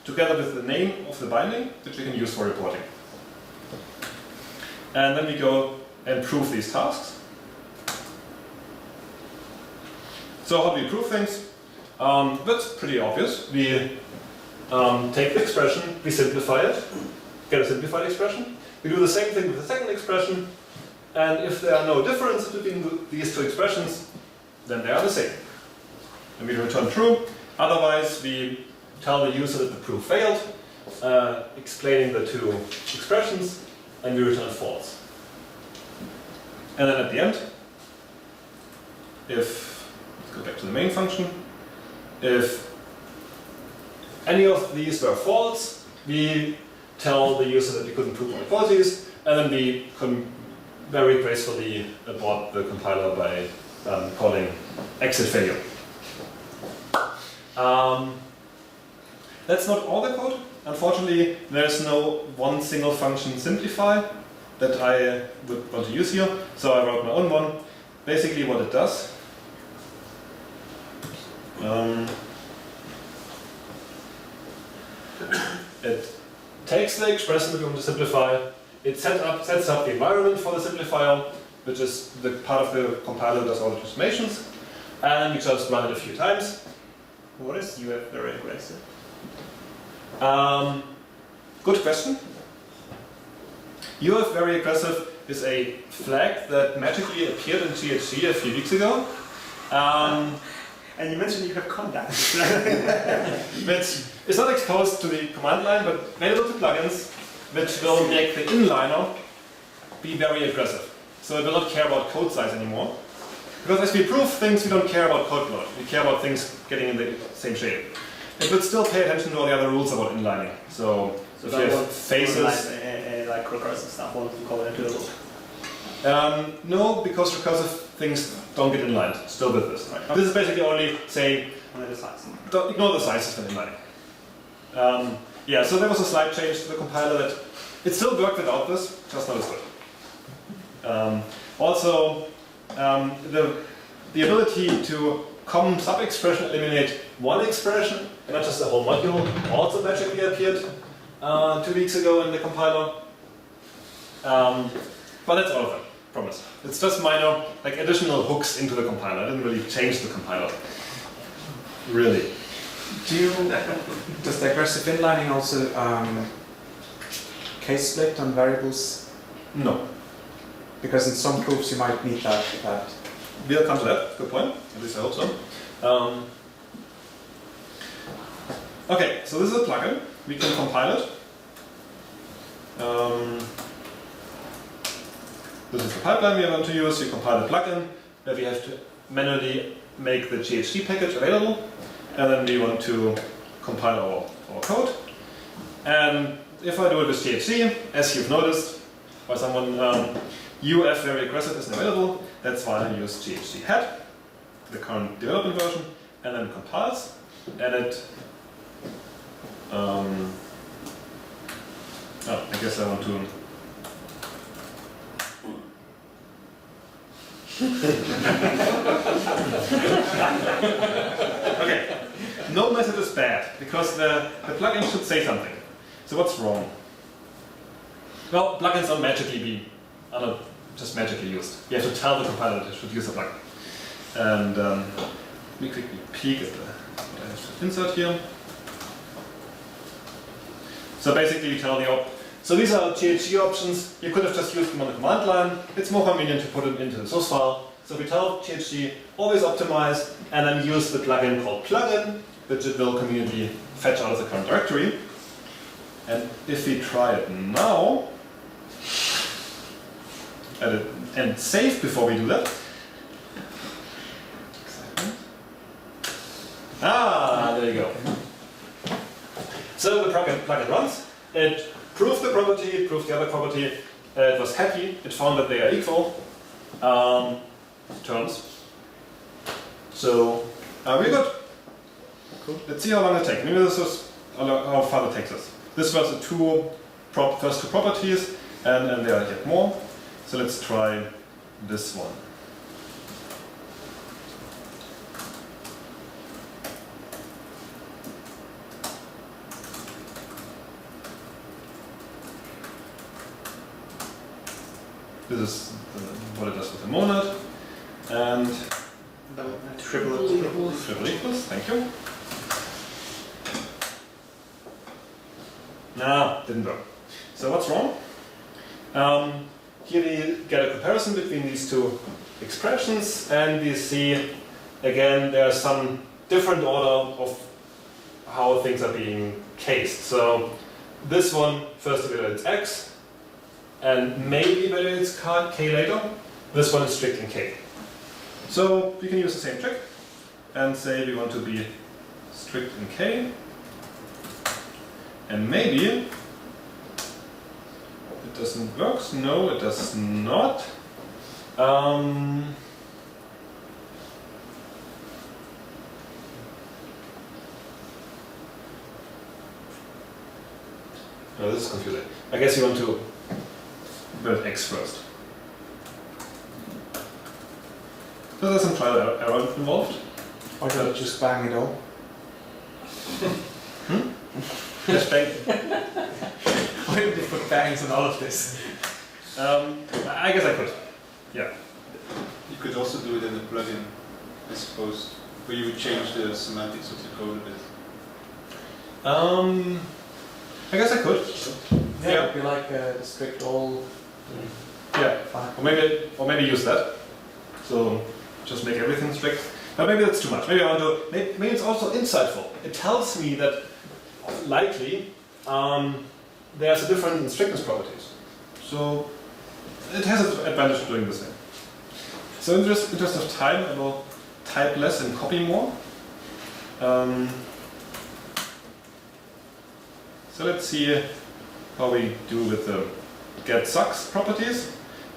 together with the name of the binding, which we can use for reporting. And then we go and prove these tasks. So how do we prove things? That's pretty obvious. We take the expression, we simplify it, get a simplified expression. We do the same thing with the second expression, and if there are no differences between these two expressions, then they are the same. And we return true. Otherwise, we tell the user that the proof failed, explaining the two expressions, and we return false. And then at the end, let's go back to the main function, if any of these were false, we tell the user that we couldn't prove inequalities, and then we can very gracefully abort the compiler by calling exit failure. That's not all the code. Unfortunately, there's no one single function simplify that I would want to use here, so I wrote my own one. Basically what it does, it takes the expression that we want to simplify, it sets up the environment for the simplifier, which is the part of the compiler that does all the transformations, and we just run it a few times. What is UF very aggressive? Good question. UF very aggressive is a flag that magically appeared in GHG a few weeks ago. And you mentioned you have contact. Which is not exposed to the command line, but available to plugins, which will make the inliner be very aggressive. So it will not care about code size anymore. Because as we prove things, we don't care about code load. We care about things getting in the same shape. It will still pay attention to all the other rules about inlining. So if you have faces... like recursive stuff, won't call it into the loop. No, because recursive things don't get inlined, still with this. Right? This is basically only saying, Only the size. don't ignore the sizes when inlining. Yeah, so there was a slight change to the compiler that it still worked without this, just not as good. Also, the ability to common sub-expression eliminate one expression, and not just the whole module, also magically appeared 2 weeks ago in the compiler. But that's all of it, promise. It's just minor, like additional hooks into the compiler. It didn't really change the compiler. Really. Does the aggressive inlining also case split on variables? No. Because in some proofs you might need that. We'll come to that, good point. At least I hope so. Okay, so this is a plugin. We can compile it. This is the pipeline we want to use. We compile the plugin, where we have to manually make the GHG package available, and then we want to compile our code. And if I do it with GHG, as you've noticed, by someone, UF very aggressive isn't available. That's why I use GHG head, the current development version, and then compiles, and it guess I want to. Okay, no method is bad because the plugin should say something. So what's wrong? Well, plugins are not just magically used. You have to tell the compiler that it should use a plugin. And let me quickly peek at what I have to insert here. So basically you tell the so these are GHG options. You could have just used them on the command line. It's more convenient to put them into the source file. So we tell GHG always optimize and then use the plugin called plugin, which it will conveniently fetch out of the current directory. And if we try it now, and save before we do that. Ah, there you go. So the plugin runs. It proved the property, it proved the other property. It was happy. It found that they are equal terms. So we're good. Cool. Let's see how long it takes. Maybe this is how far it takes us. This was the first two properties, and there are yet more. So let's try this one. This is what it does with the monad. And triple equals. Triple equals, thank you. Nah, didn't work. So what's wrong? Here we get a comparison between these two expressions, and we see again there's some different order of how things are being cased. So this one first evaluates x, and maybe evaluates k later. This one is strict in k. So we can use the same trick and say we want to be strict in k, and maybe it doesn't work. No, it does not. No, this is confusing. I guess you want to build x first. So there's some trial error involved. Or do you just bang it all? Just bang. Why did they put bangs on all of this? I guess I could. Yeah. You could also do it in the plugin, I suppose, where you would change the semantics of the code a bit. I guess I could. Yeah, it would be like a strict all. Yeah. Fine. Or maybe use that. So just make everything strict. But maybe that's too much. Maybe I want to. Maybe it's also insightful. It tells me that likely there's a difference in strictness properties. So it has an advantage of doing this thing. So in the interest of time, I will type less and copy more. So let's see how we do with the get sucks properties.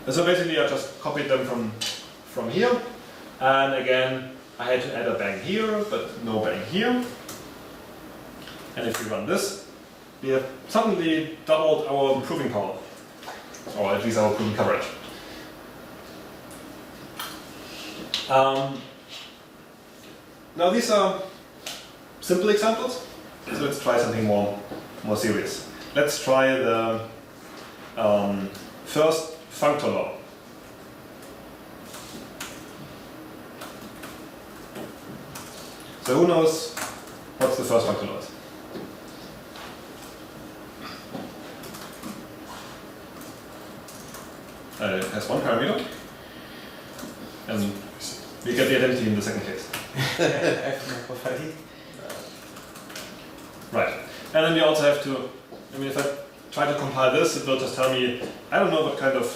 So basically I just copied them from here, and again I had to add a bang here, but no bang here. And if we run this, we have suddenly doubled our proving power, or at least our proving coverage. Now these are simple examples, so let's try something more serious. Let's try the first functor law. So who knows what's the first functor law is? It has one parameter, and we get the identity in the second case. Right. And then we also have to, if I try to compile this, it will just tell me, I don't know what kind of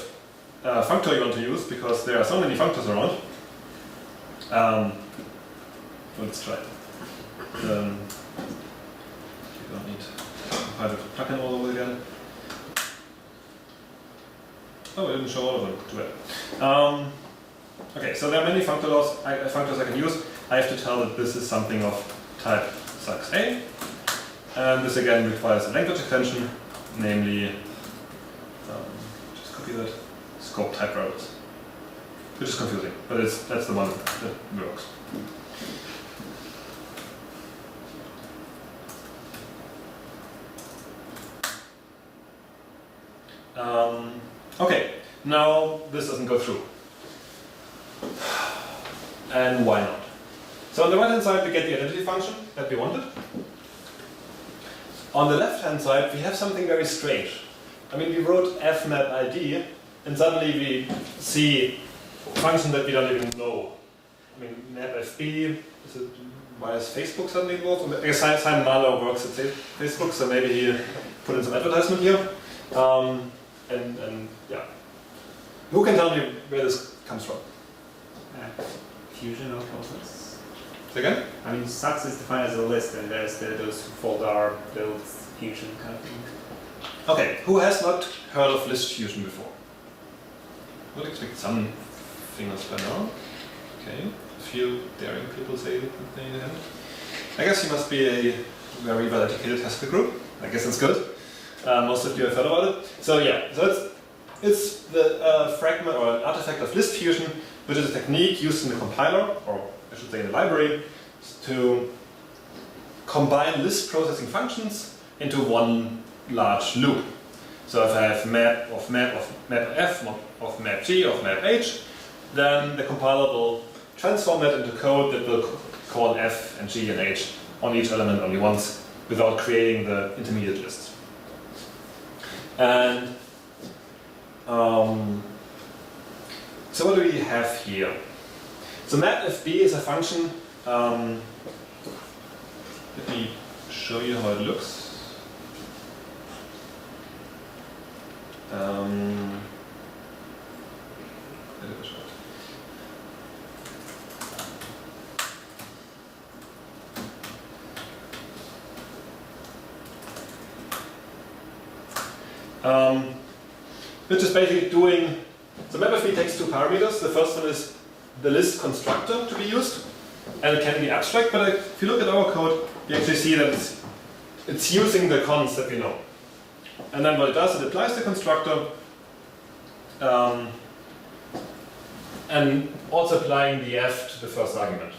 functor you want to use, because there are so many functors around. Let's try it. You don't need to compile the plugin all over again. Oh, I didn't show all of them. Too bad. Okay, so there are many functors I can use. I have to tell that this is something of type sucks A. And this again requires a language extension, namely could be that scope type variables, which is confusing, but that's the one that works. Okay, now this doesn't go through. And why not? So on the right hand side we get the identity function that we wanted. On the left hand side we have something very strange. I mean, we wrote fmap_id and suddenly we see a function that we don't even know. I mean, map_fb, why is Facebook suddenly involved? I guess Simon Marlowe works at Facebook, so maybe he put in some advertisement here. And yeah, who can tell me where this comes from? Fusion of process. Say again? I mean, Sux is defined as a list, and there's those folder build fusion kind of thing. Okay, who has not heard of list fusion before? I would expect some fingers by now. Okay, a few daring people say that they haven't. I guess you must be a very well educated Haskell group. I guess that's good. Most of you have heard about it. So yeah, so it's the fragment or an artifact of list fusion, which is a technique used in the compiler, or I should say in the library, to combine list processing functions into one large loop. So if I have map of f, of map g, of map h, then the compiler will transform that into code that will call f and g and h on each element only once, without creating the intermediate list. And so what do we have here? So map_fb is a function. Let me show you how it looks. Which is basically doing, so map_fb takes two parameters. The first one is the list constructor to be used, and it can be abstract, but if you look at our code, you actually see that it's using the cons that we know. And then what it does, it applies the constructor, and also applying the f to the first argument.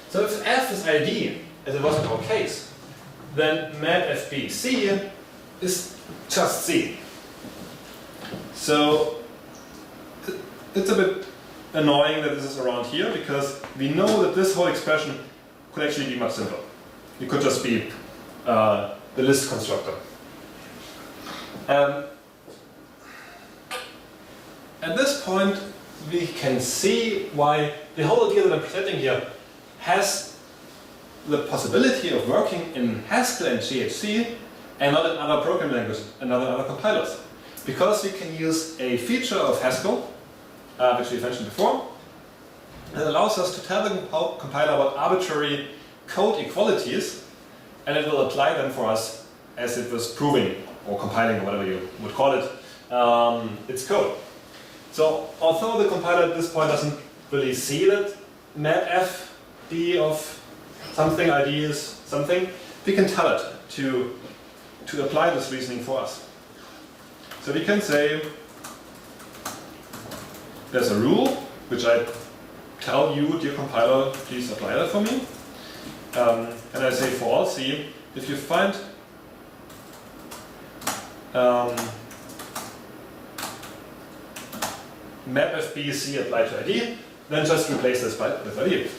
So if f is id, as it was in our case, then map_fb c is just c. So it's a bit annoying that this is around here, because we know that this whole expression could actually be much simpler. It could just be the list constructor. At this point, we can see why the whole idea that I'm presenting here has the possibility of working in Haskell and GHC and not in other programming languages and other compilers. Because we can use a feature of Haskell, which we mentioned before, that allows us to tell the compiler about arbitrary code equalities, and it will apply them for us as it was proving, or compiling, or whatever you would call it, its code. So although the compiler at this point doesn't really see that map_fb of something id is something, we can tell it to apply this reasoning for us. So we can say there's a rule which I tell you, dear compiler, please apply that for me. And I say for all c, if you find map_fb c applied to id, then just replace this with id.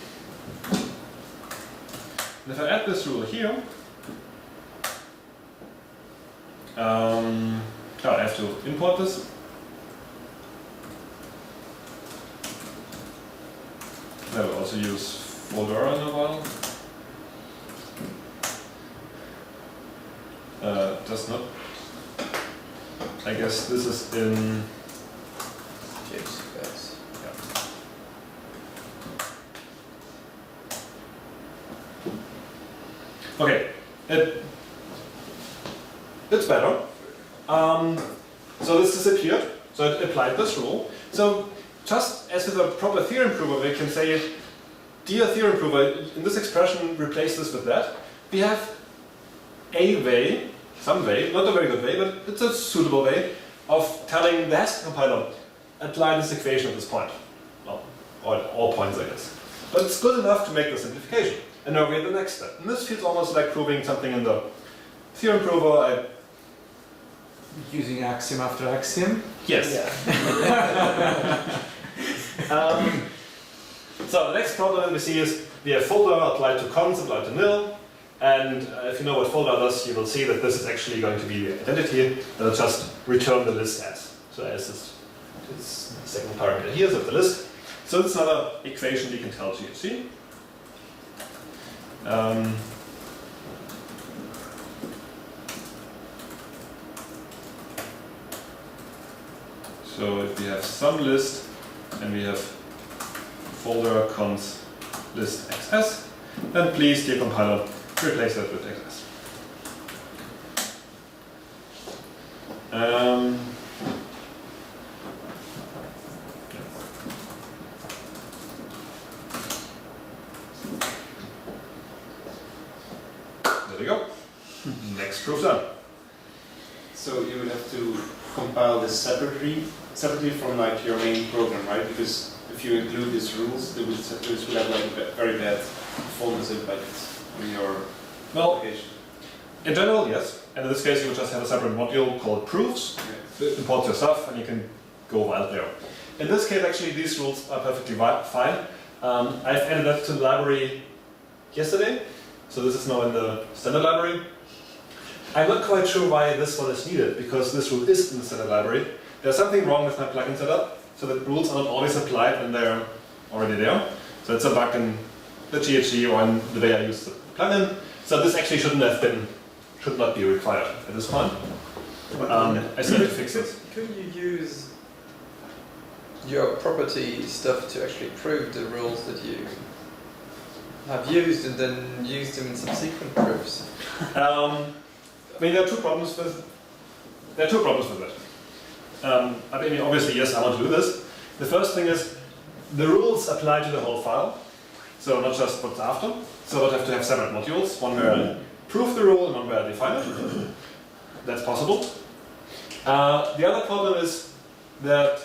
And if I add this rule here, I have to import this. I will also use folder in a while. Does not. I guess this is in JCS. Yeah. Okay. It's better. So this disappeared. So it applied this rule. So just as with a proper theorem prover, we can say, dear theorem prover, in this expression, replace this with that. We have a way, some way, not a very good way, but it's a suitable way of telling the Haskell compiler, apply this equation at this point. Well, all points, I guess. But it's good enough to make the simplification. And now we have the next step. And this feels almost like proving something in the theorem prover. Using axiom after axiom? Yes. So the next problem that we see is we have folder applied to const, applied to nil. And if you know what folder does, you will see that this is actually going to be the identity that will just return the list as. So as is the second parameter here, so the list. So it's another equation we can tell GHC. So if we have some list and we have folder const list xs, then please, dear compiler, replace that with xs. There we go. Next proof done. So you would have to compile this separately from like your main program, right? Because if you include these rules, this would have like very bad performance impact on your application. In general, yes. And in this case, you would just have a separate module called proofs. It imports your stuff, and you can go wild there. In this case, actually, these rules are perfectly fine. I've added that to the library yesterday, so this is now in the standard library. I'm not quite sure why this one is needed, because this rule is in the standard library. There's something wrong with my plugin setup, so that rules are not always applied when they're already there. So it's a bug in the GHG or in the way I use the plugin. So this actually should not be required at this point. I still need to fix it. Could you use your property stuff to actually prove the rules that you have used and then use them in subsequent proofs? I mean, there are two problems with that. I mean, obviously, yes, I want to do this. The first thing is the rules apply to the whole file, so not just what's after. So I have to have separate modules, one where I prove the rule and one where I define it. That's possible. The other problem is that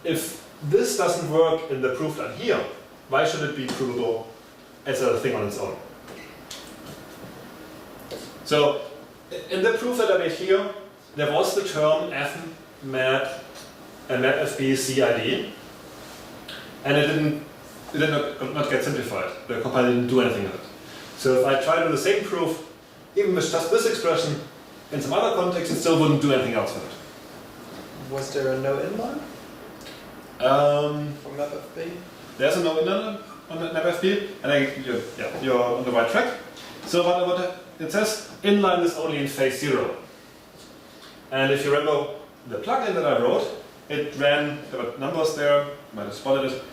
if this doesn't work in the proof done here, why should it be provable as a thing on its own? So in the proof that I made here, there was the term f map and map fb cid, and it did not get simplified. The compiler didn't do anything with it. So if I try to do the same proof, even with just this expression, in some other context, it still wouldn't do anything else with it. Was there a no inline from MapFB? There's a no inline on MapFB, and you're on the right track. So what it says, inline is only in phase 0. And if you remember the plugin that I wrote, it ran, there were numbers there, you might have spotted it.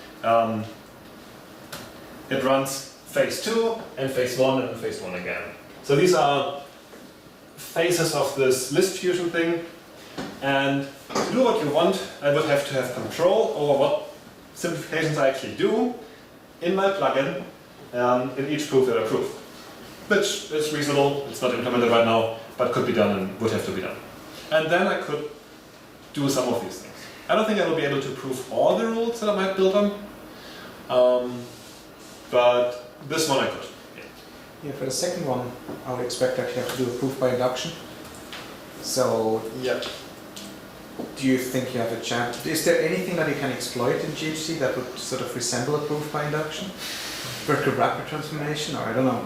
It runs phase 2 and phase 1 and phase 1 again. So these are phases of this list fusion thing. And to do what you want, I would have to have control over what simplifications I actually do in my plugin in each proof that I prove. Which is reasonable, it's not implemented right now, but could be done and would have to be done. And then I could do some of these things. I don't think I will be able to prove all the rules that I might build on, but this one I could. Yeah, for the second one, I would expect that you have to do a proof by induction. So, yeah. Do you think you have a chance? Is there anything that you can exploit in GHC that would sort of resemble a proof by induction? Berkeley-Wrapper transformation, or I don't know.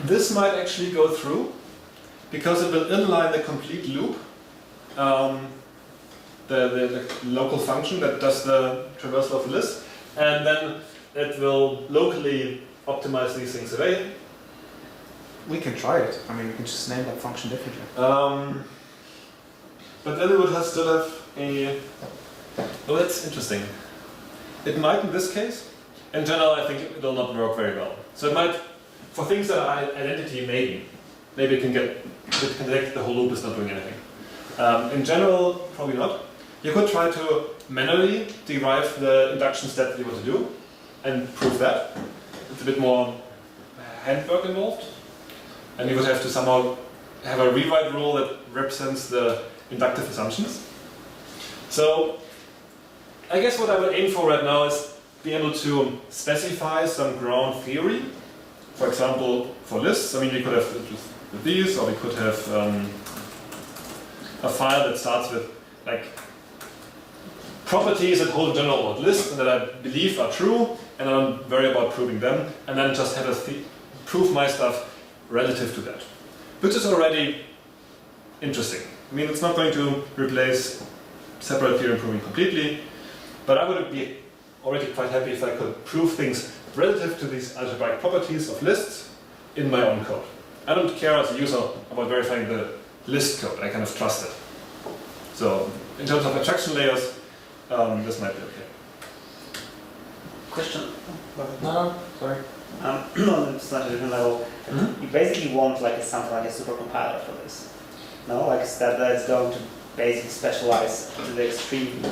This might actually go through because it will inline the complete loop, the local function that does the traversal of the list, and then it will locally optimize these things away. We can try it. I mean, we can just name that function differently. But then it would still have a... Oh, that's interesting. It might in this case. In general, I think it will not work very well. So it might, for things that are identity, maybe it can detect the whole loop is not doing anything. In general, probably not. You could try to manually derive the induction step that you want to do and prove that. It's a bit more handwork involved, and you would have to somehow have a rewrite rule that represents the inductive assumptions. So I guess what I would aim for right now is be able to specify some ground theory. For example, for lists, I mean, we could have just with these, or we could have a file that starts with like properties that hold in general about lists and that I believe are true, and I don't worry about proving them, and then just have a prove my stuff relative to that, which is already interesting. I mean, it's not going to replace separate theorem proving completely, but I would be already quite happy if I could prove things relative to these algebraic properties of lists in my own code. I don't care as a user about verifying the list code, I kind of trust it. So, in terms of abstraction layers, this might be okay. Question? No, sorry. On a slightly different level, you basically want like something like a supercompiler for this. No, like that's going to basically specialize to the extreme,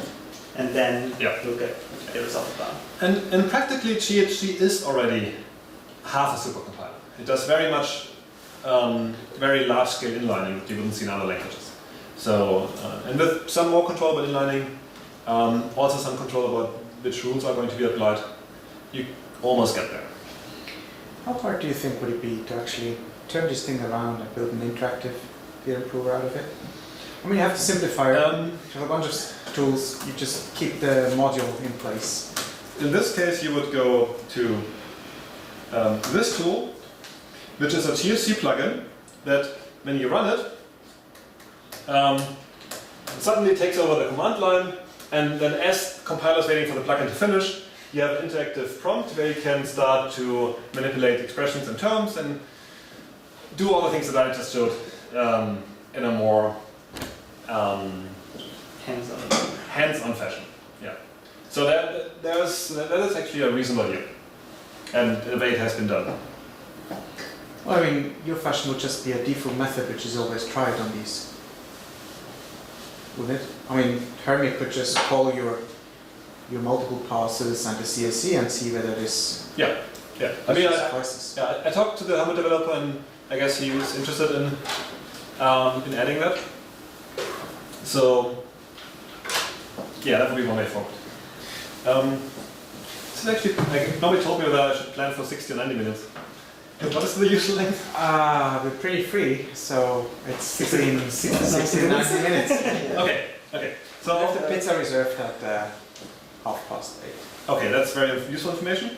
and then look at the result of that. And practically GHG is already half a supercompiler. It does very much, very large scale inlining that you wouldn't see in other languages. So, and with some more controllable inlining, also some control about which rules are going to be applied, you almost get there. How hard do you think would it be to actually turn this thing around and build an interactive theorem prover out of it? I mean, you have to simplify it. You have a bunch of tools, you just keep the module in place. In this case, you would go to this tool, which is a THC plugin that when you run it, it suddenly takes over the command line, and then as compiler is waiting for the plugin to finish, you have an interactive prompt where you can start to manipulate expressions and terms and do all the things that I just showed in a more hands-on fashion. Yeah. So that is actually a reasonable idea, and the way it has been done. Well, I mean, your fashion would just be a default method which is always tried on these. Wouldn't it? I mean, Hermit could just call your multiple passes and the CSC and see whether this I mean, suffices. I talked to the Hermit developer, and I guess he was interested in adding that. So yeah, that would be one way forward. This is actually, like, nobody told me whether I should plan for 60 or 90 minutes. What is the usual length? We're pretty free, so it's 16 to 90 minutes. Okay. So If the pizza reserved at 8:30. Okay, that's very useful information.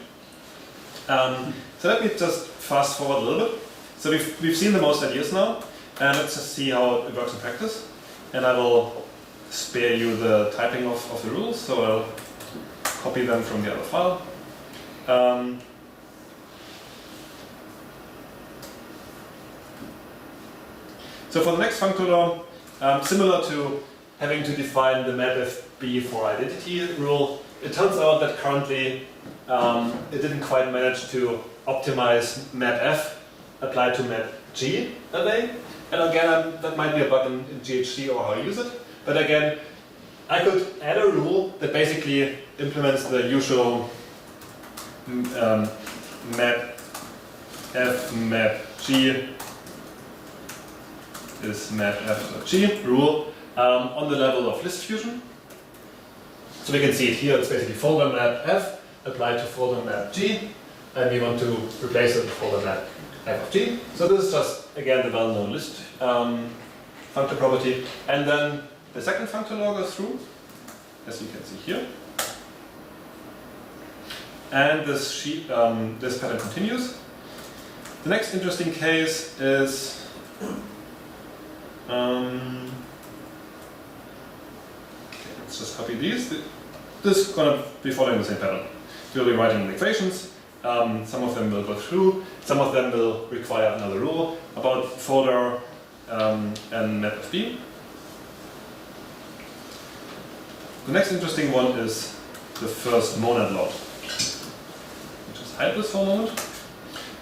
So let me just fast forward a little bit. So we've seen the most ideas now, and let's just see how it works in practice. And I will spare you the typing of the rules, so I'll copy them from the other file. So for the next functor, similar to having to define the mapfb for identity rule, it turns out that currently it didn't quite manage to optimize mapf applied to mapg array. And again, that might be a bug in GHG or how you use it. But again, I could add a rule that basically implements the usual mapf mapg is mapf.g rule on the level of list fusion. So we can see it here, it's basically folder map f applied to folder map g, and we want to replace it with folder map f of g. So this is just, again, the well-known list functor property. And then the second functor law goes through, as you can see here. And this pattern continues. The next interesting case is let's just copy these. This is going to be following the same pattern. We'll be writing the equations. Some of them will go through. Some of them will require another rule about folder and mapfb. The next interesting one is the first monad law, which is hide this for a moment.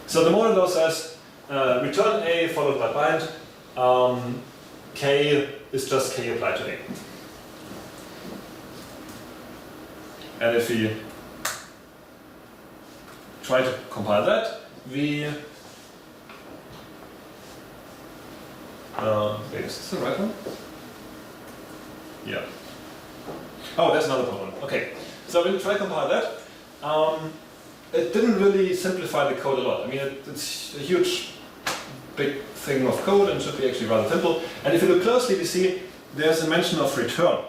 So the monad law says return A followed by bind. K is just K applied to A. And if we try to compile that, we Wait, is this the right one? Yeah. Oh, there's another problem. Okay, so we'll try to compile that. It didn't really simplify the code a lot. I mean, it's a huge, big thing of code and should be actually rather simple. And if you look closely, we see there's a mention of return.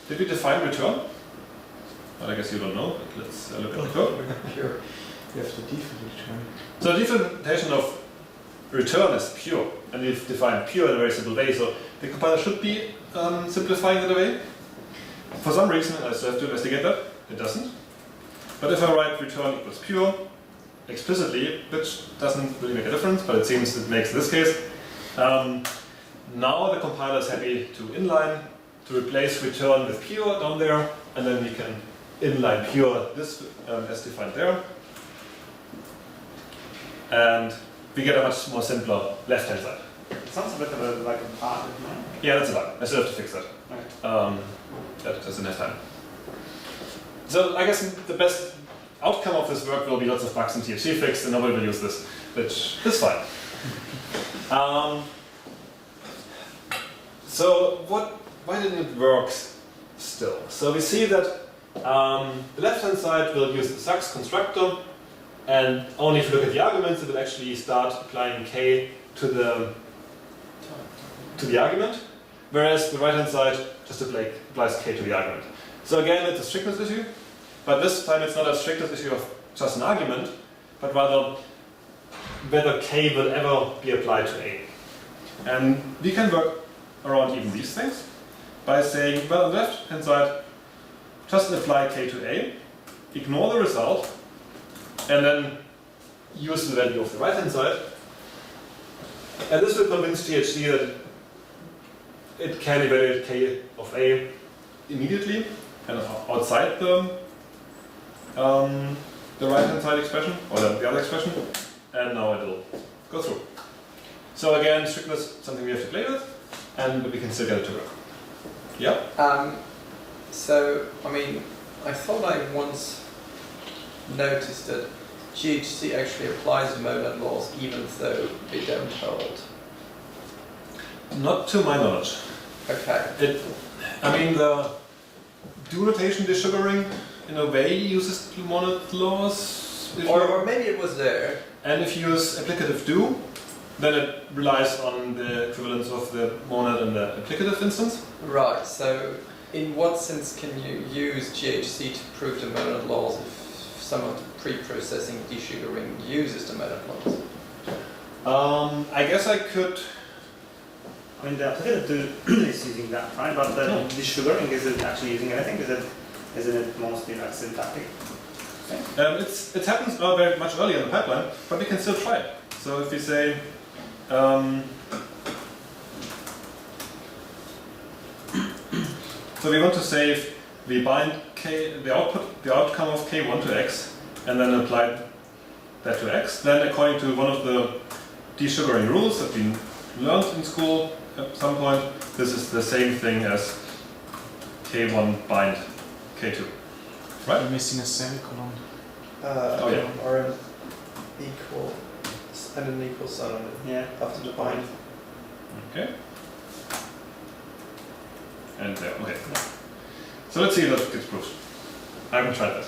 Did we define return? Well, I guess you don't know, but let's look at the code. Pure. You have the default return. So the definition of return is pure, and we've defined pure in a very simple way, so the compiler should be simplifying it away. For some reason, I still have to investigate that, it doesn't. But if I write return equals pure, explicitly, which doesn't really make a difference, but it seems it makes in this case, now the compiler is happy to inline, to replace return with pure down there, and then we can inline pure this as defined there. And we get a much more simpler left-hand side. It sounds a bit of like a part of mine. Yeah, that's a bug. I still have to fix that. Okay. That doesn't have time. So I guess the best outcome of this work will be lots of bugs in THC fixed, and nobody will use this, which is fine. So why didn't it work still? So we see that the left-hand side will use the Sachs constructor, and only if you look at the arguments, it will actually start applying k to the argument, whereas the right-hand side just applies k to the argument. So again, it's a strictness issue, but this time it's not a strictness issue of just an argument, but rather whether k will ever be applied to a. And we can work around even these things by saying, well, on the left-hand side, just apply k to a, ignore the result, and then use the value of the right-hand side. And this will convince THC that it can evaluate k of a immediately and outside the right-hand side expression, or the other expression, and now it will go through. So again, strictness is something we have to play with, and we can still get it to work. Yeah? So, I mean, I thought I once noticed that GHC actually applies monad laws even though they don't hold. Not to my knowledge. Okay. I mean, the do notation desugaring in a way uses monad laws. Or maybe it was there. And if you use applicative do, then it relies on the equivalence of the monad and the applicative instance. Right, so in what sense can you use GHC to prove the monad laws if some of the pre-processing desugaring uses the monad laws? I guess I could. I mean, the applicative is using that, right? But the desugaring isn't actually using anything. Isn't it mostly like syntactic? It happens very much earlier in the pipeline, but we can still try it. So if we say, so we want to say if we bind the outcome of k1 to x, and then apply that to x, then according to one of the desugaring rules that we learned in school at some point, this is the same thing as k1 bind k2. Right? You're missing a semicolon. Oh, yeah. Or an equal, and an equal sign on it. Yeah. After the bind. Okay. And there, okay. So let's see if that gets proved. I haven't tried that.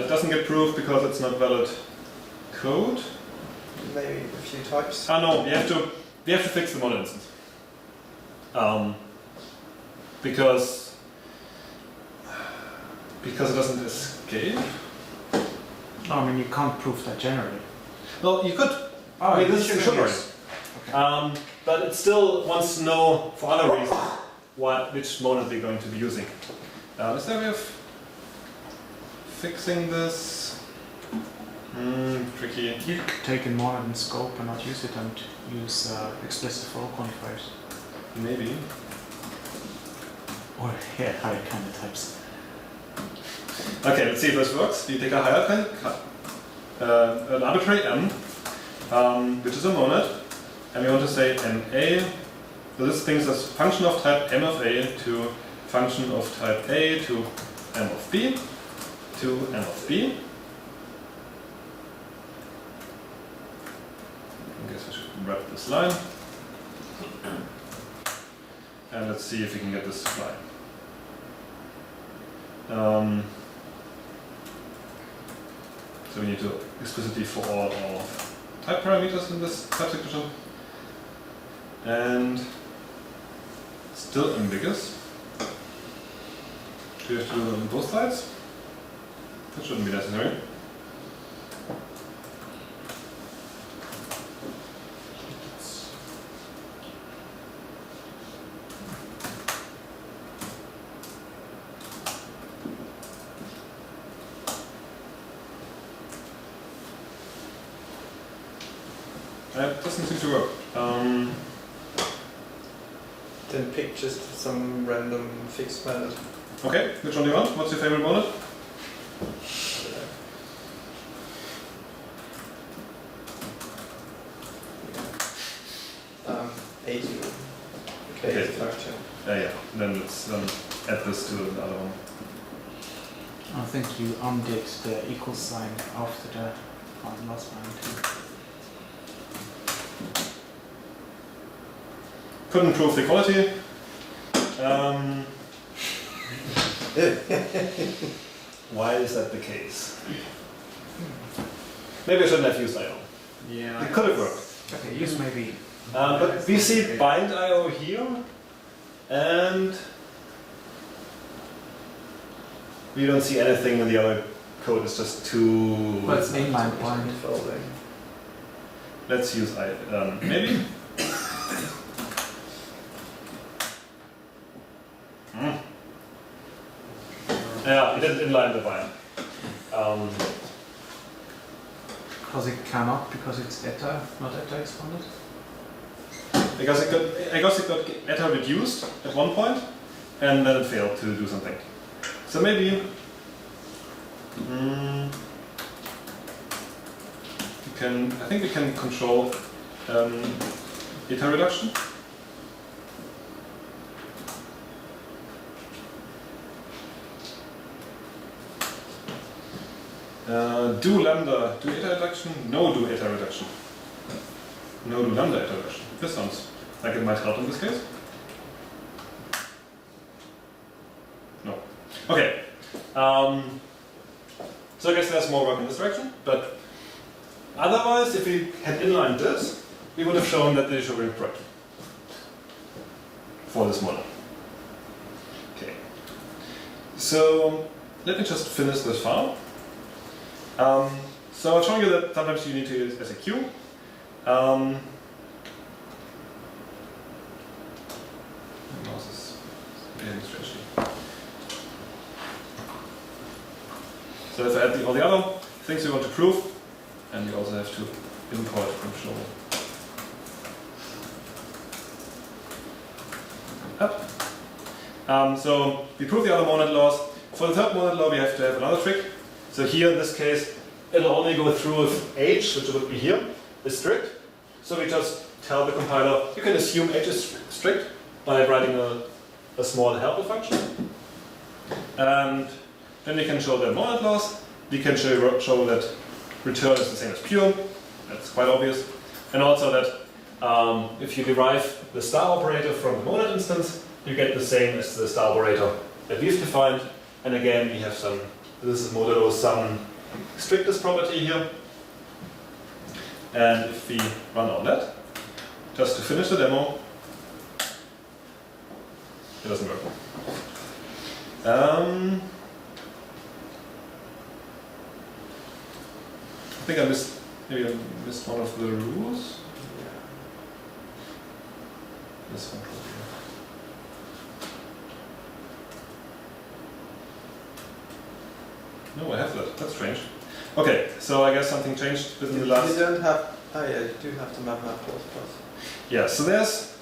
It doesn't get proved because it's not valid code. Maybe a few types. Ah no, we have to fix the monad instance. Because it doesn't escape. No, I mean you can't prove that generally. Well, you could. Oh, I mean, this is sugar. Okay. But it still wants to know for other reasons which monad we're going to be using. Is there a way of fixing this? Tricky. You could take in monad in scope and not use it and use explicit for all quantifiers. Maybe. Or yeah, higher kind of types. Okay, let's see if this works. We take a higher kind, an arbitrary m, which is a monad, and we want to say ma. So this thing is a function of type m of a to function of type a to m of b to m of b. I guess I should wrap this line. And let's see if we can get this to fly. So we need to explicitly for all of type parameters in this type signature. And still ambiguous. Do we have to do it on both sides? That shouldn't be necessary. That doesn't seem to work. Then pick just some random fixed method. Okay, which one do you want? What's your favorite monad? A2. Okay, Okay. it's a function. Yeah. Then let's add this to the other one. I think you undid the equal sign after the last line too. Couldn't prove the equality. Why is that the case? Maybe I shouldn't have used IO. Yeah. It could have worked. Okay, use maybe. But we see bind IO here, and we don't see anything in the other code. It's just too. Well, it's inline bind. Folding. Let's use maybe. Yeah, it didn't inline the bind. Because it cannot, because it's eta, not eta expanded. I guess it got eta reduced at one point, and then it failed to do something. So maybe I think we can control eta reduction. Do lambda do eta reduction? No do eta reduction. No do lambda eta reduction. This sounds like it might help in this case. No. Okay. So I guess there's more work in this direction, but otherwise, if we had inlined this, we would have shown that the issue is correct for this model. Okay. So let me just finish this file. So I've shown you that sometimes you need to use SAQ. My mouse is getting stretchy. So if I add all the other things we want to prove, and we also have to import control up. So we prove the other monad laws. For the third monad law, we have to have another trick. So here, in this case, it'll only go through if h, which would be here, is strict. So we just tell the compiler, you can assume h is strict by writing a small helper function. And then we can show the monad laws. We can show that return is the same as pure. That's quite obvious. And also that if you derive the star operator from the monad instance, you get the same as the star operator that we've defined. And again, we have some, this is modulo some strictness property here. And if we run on that, just to finish the demo, it doesn't work. I think maybe I missed one of the rules. This one probably. No, I have that. That's strange. Okay, so I guess something changed within the last. You don't have. Oh yeah, you do have to map out plus. Yeah, so there's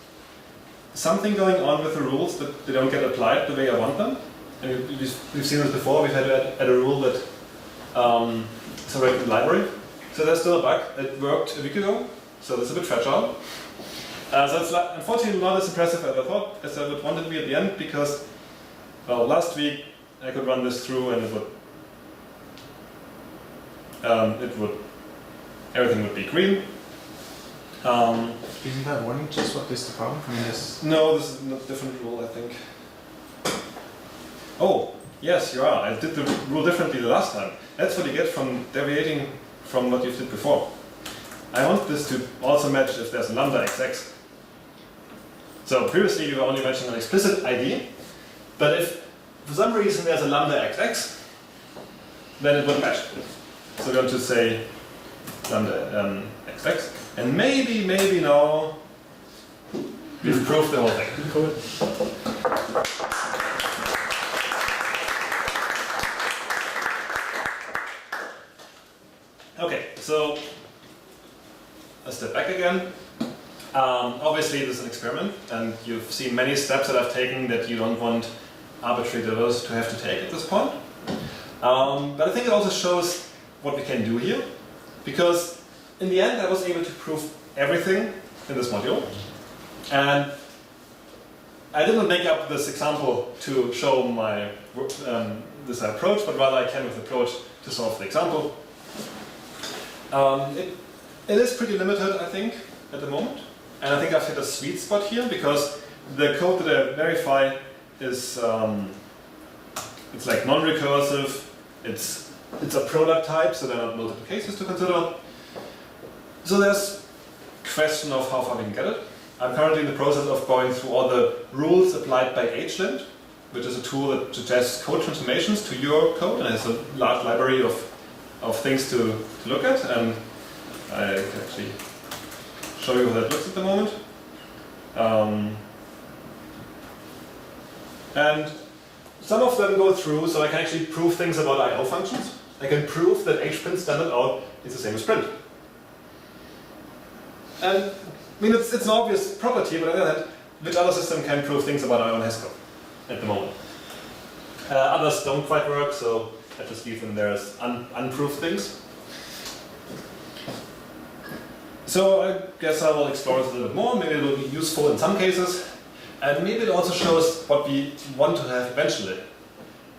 something going on with the rules that they don't get applied the way I want them. And we've seen this before. We've had to add a rule that is already in the library. So there's still a bug. It worked a week ago, so it's a bit fragile. So it's unfortunately not as impressive as I thought, as I would want it to be at the end, because well, last week I could run this through and everything would be green. Isn't that warning just what is the problem? I mean, this. No, this is a different rule, I think. Oh, yes, you are. I did the rule differently the last time. That's what you get from deviating from what you did before. I want this to also match if there's a lambda XX. So previously you were only mentioning an explicit ID, but if for some reason there's a lambda XX, then it would match. So we're going to say lambda XX, and maybe now we've proved the whole thing. Cool. Okay, so a step back again. Obviously this is an experiment, and you've seen many steps that I've taken that you don't want arbitrary developers to have to take at this point. But I think it also shows what we can do here, because in the end I was able to prove everything in this module, and I didn't make up this example to show my this approach, but rather I came with an approach to solve the example. It is pretty limited, I think, at the moment, and I think I've hit a sweet spot here, because the code that I verify is it's like non-recursive. It's a product type, so there are not multiple cases to consider. So there's question of how far we can get it. I'm currently in the process of going through all the rules applied by HLint, which is a tool that suggests code transformations to your code, and has a large library of things to look at, and I can actually show you how that looks at the moment. And some of them go through, so I can actually prove things about I/O functions. I can prove that hprint standard out is the same as print. And I mean, it's an obvious property, but on the other hand, which other system can prove things about I/O and Haskell at the moment? Others don't quite work, so I just leave them there as unproved things. So I guess I will explore this a little bit more. Maybe it will be useful in some cases. And maybe it also shows what we want to have eventually.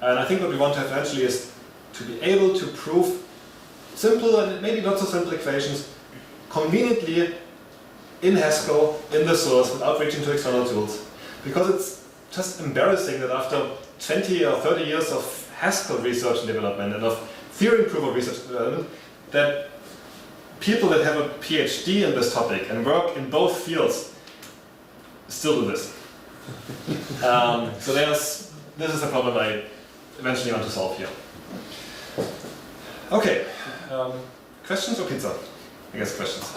And I think what we want to have eventually is to be able to prove simple and maybe not so simple equations conveniently in Haskell, in the source, without reaching to external tools. Because it's just embarrassing that after 20 or 30 years of Haskell research and development and of theory proof of research and development, that people that have a PhD in this topic and work in both fields still do this. So this is the problem I eventually want to solve here. Okay, questions or pizza? I guess questions.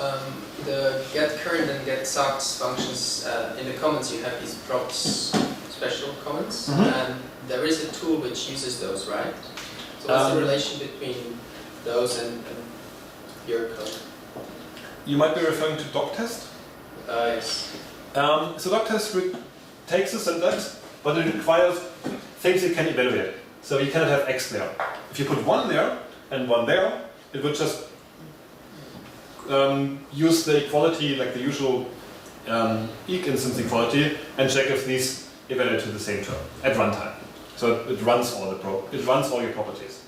The get current and get sucks functions, in the comments you have these props special comments, and there is a tool which uses those, right? So what's the relation between those and your code? You might be referring to doctest? Yes. So doctest takes the syntax, but it requires things you can evaluate. So you cannot have X there. If you put one there and one there, it would just use the equality, like the usual eq instance equality, and check if these evaluate to the same term at runtime. So it runs all your properties,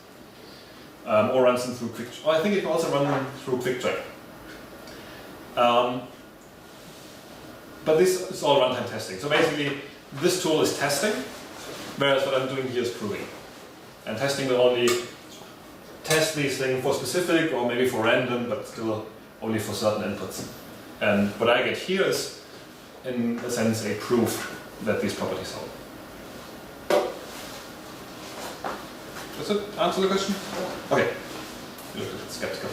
or runs them through quick. Oh, I think it can also run them through quick check. But this is all runtime testing. So basically, this tool is testing, whereas what I'm doing here is proving. And testing will only test these things for specific or maybe for random, but still only for certain inputs. And what I get here is, in a sense, a proof that these properties hold. Does it answer the question? Okay. You're a bit skeptical.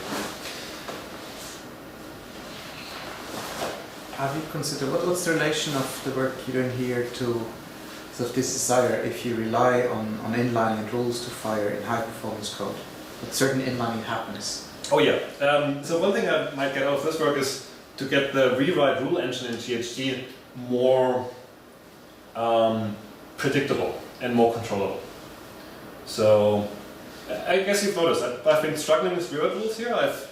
Have you considered what's the relation of the work you're doing here to sort of this desire if you rely on inlining rules to fire in high performance code? But certain inlining happens. Oh yeah. So one thing I might get out of this work is to get the rewrite rule engine in GHG more predictable and more controllable. So I guess you've noticed I've been struggling with rewrite rules here. I've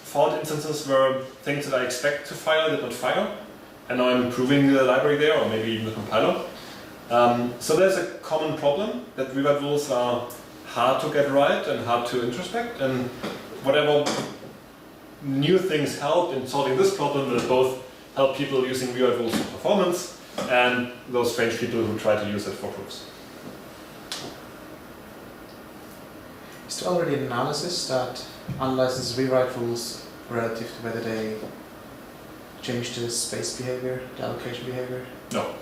found instances where things that I expect to fire did not fire, and now I'm improving the library there, or maybe even the compiler. So there's a common problem that rewrite rules are hard to get right and hard to introspect, and whatever new things help in solving this problem will both help people using rewrite rules for performance, and those strange people who try to use it for proofs. Is there already an analysis that analyzes rewrite rules relative to whether they change the space behavior, the allocation behavior? No.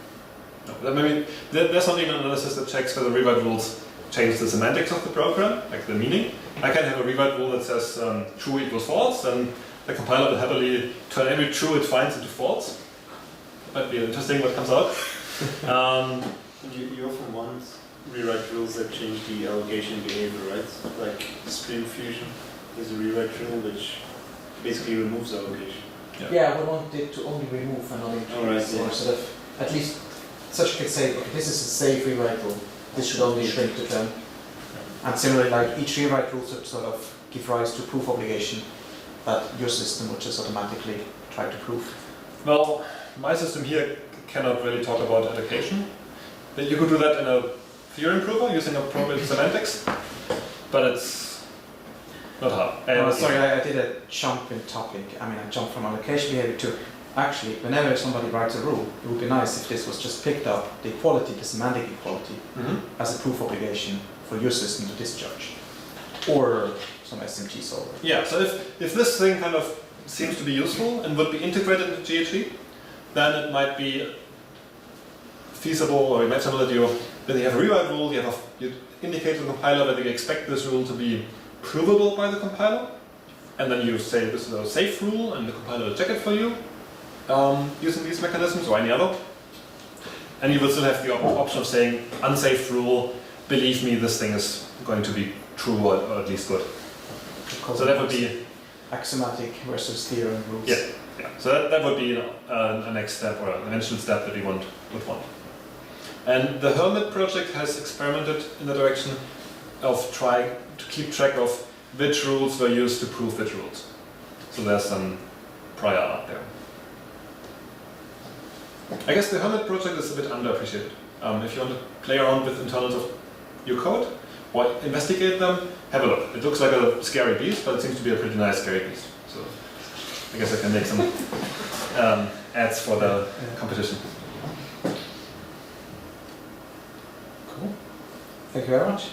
No. I mean, there's not even an analysis that checks whether rewrite rules change the semantics of the program, like the meaning. I can have a rewrite rule that says true equals false, and the compiler will happily turn every true it finds into false. Might be interesting what comes out. You often want rewrite rules that change the allocation behavior, right? Like stream fusion is a rewrite rule which basically removes allocation. Yeah, we want it to only remove and not increase, or sort of, at least, such could say, okay, this is a safe rewrite rule, this should only shrink to term. And similarly, like each rewrite rule should sort of give rise to proof obligation that your system would just automatically try to prove. Well, my system here cannot really talk about allocation. But you could do that in a theorem prover using appropriate semantics, but it's not hard. And Sorry, I did a jump in topic. I mean, I jumped from allocation behavior to, actually, whenever somebody writes a rule, it would be nice if this was just picked up, the equality, the semantic equality, as a proof obligation for your system to discharge. Or some SMT solver. Yeah, so if this thing kind of seems to be useful and would be integrated into GHE, then it might be feasible or imaginable that you have a rewrite rule, you indicate to the compiler that you expect this rule to be provable by the compiler, and then you say this is a safe rule and the compiler will check it for you using these mechanisms or any other. And you will still have the option of saying unsafe rule, believe me, this thing is going to be true or at least good. So that would be axiomatic versus theorem rules. Yeah. So that would be a next step or an eventual step that we would want. And the Hermit project has experimented in the direction of trying to keep track of which rules were used to prove which rules. So there's some prior art there. I guess the Hermit project is a bit underappreciated. If you want to play around with internals of your code or investigate them, have a look. It looks like a scary beast, but it seems to be a pretty nice scary beast. So I guess I can make some ads for the competition. Cool. Thank you very much.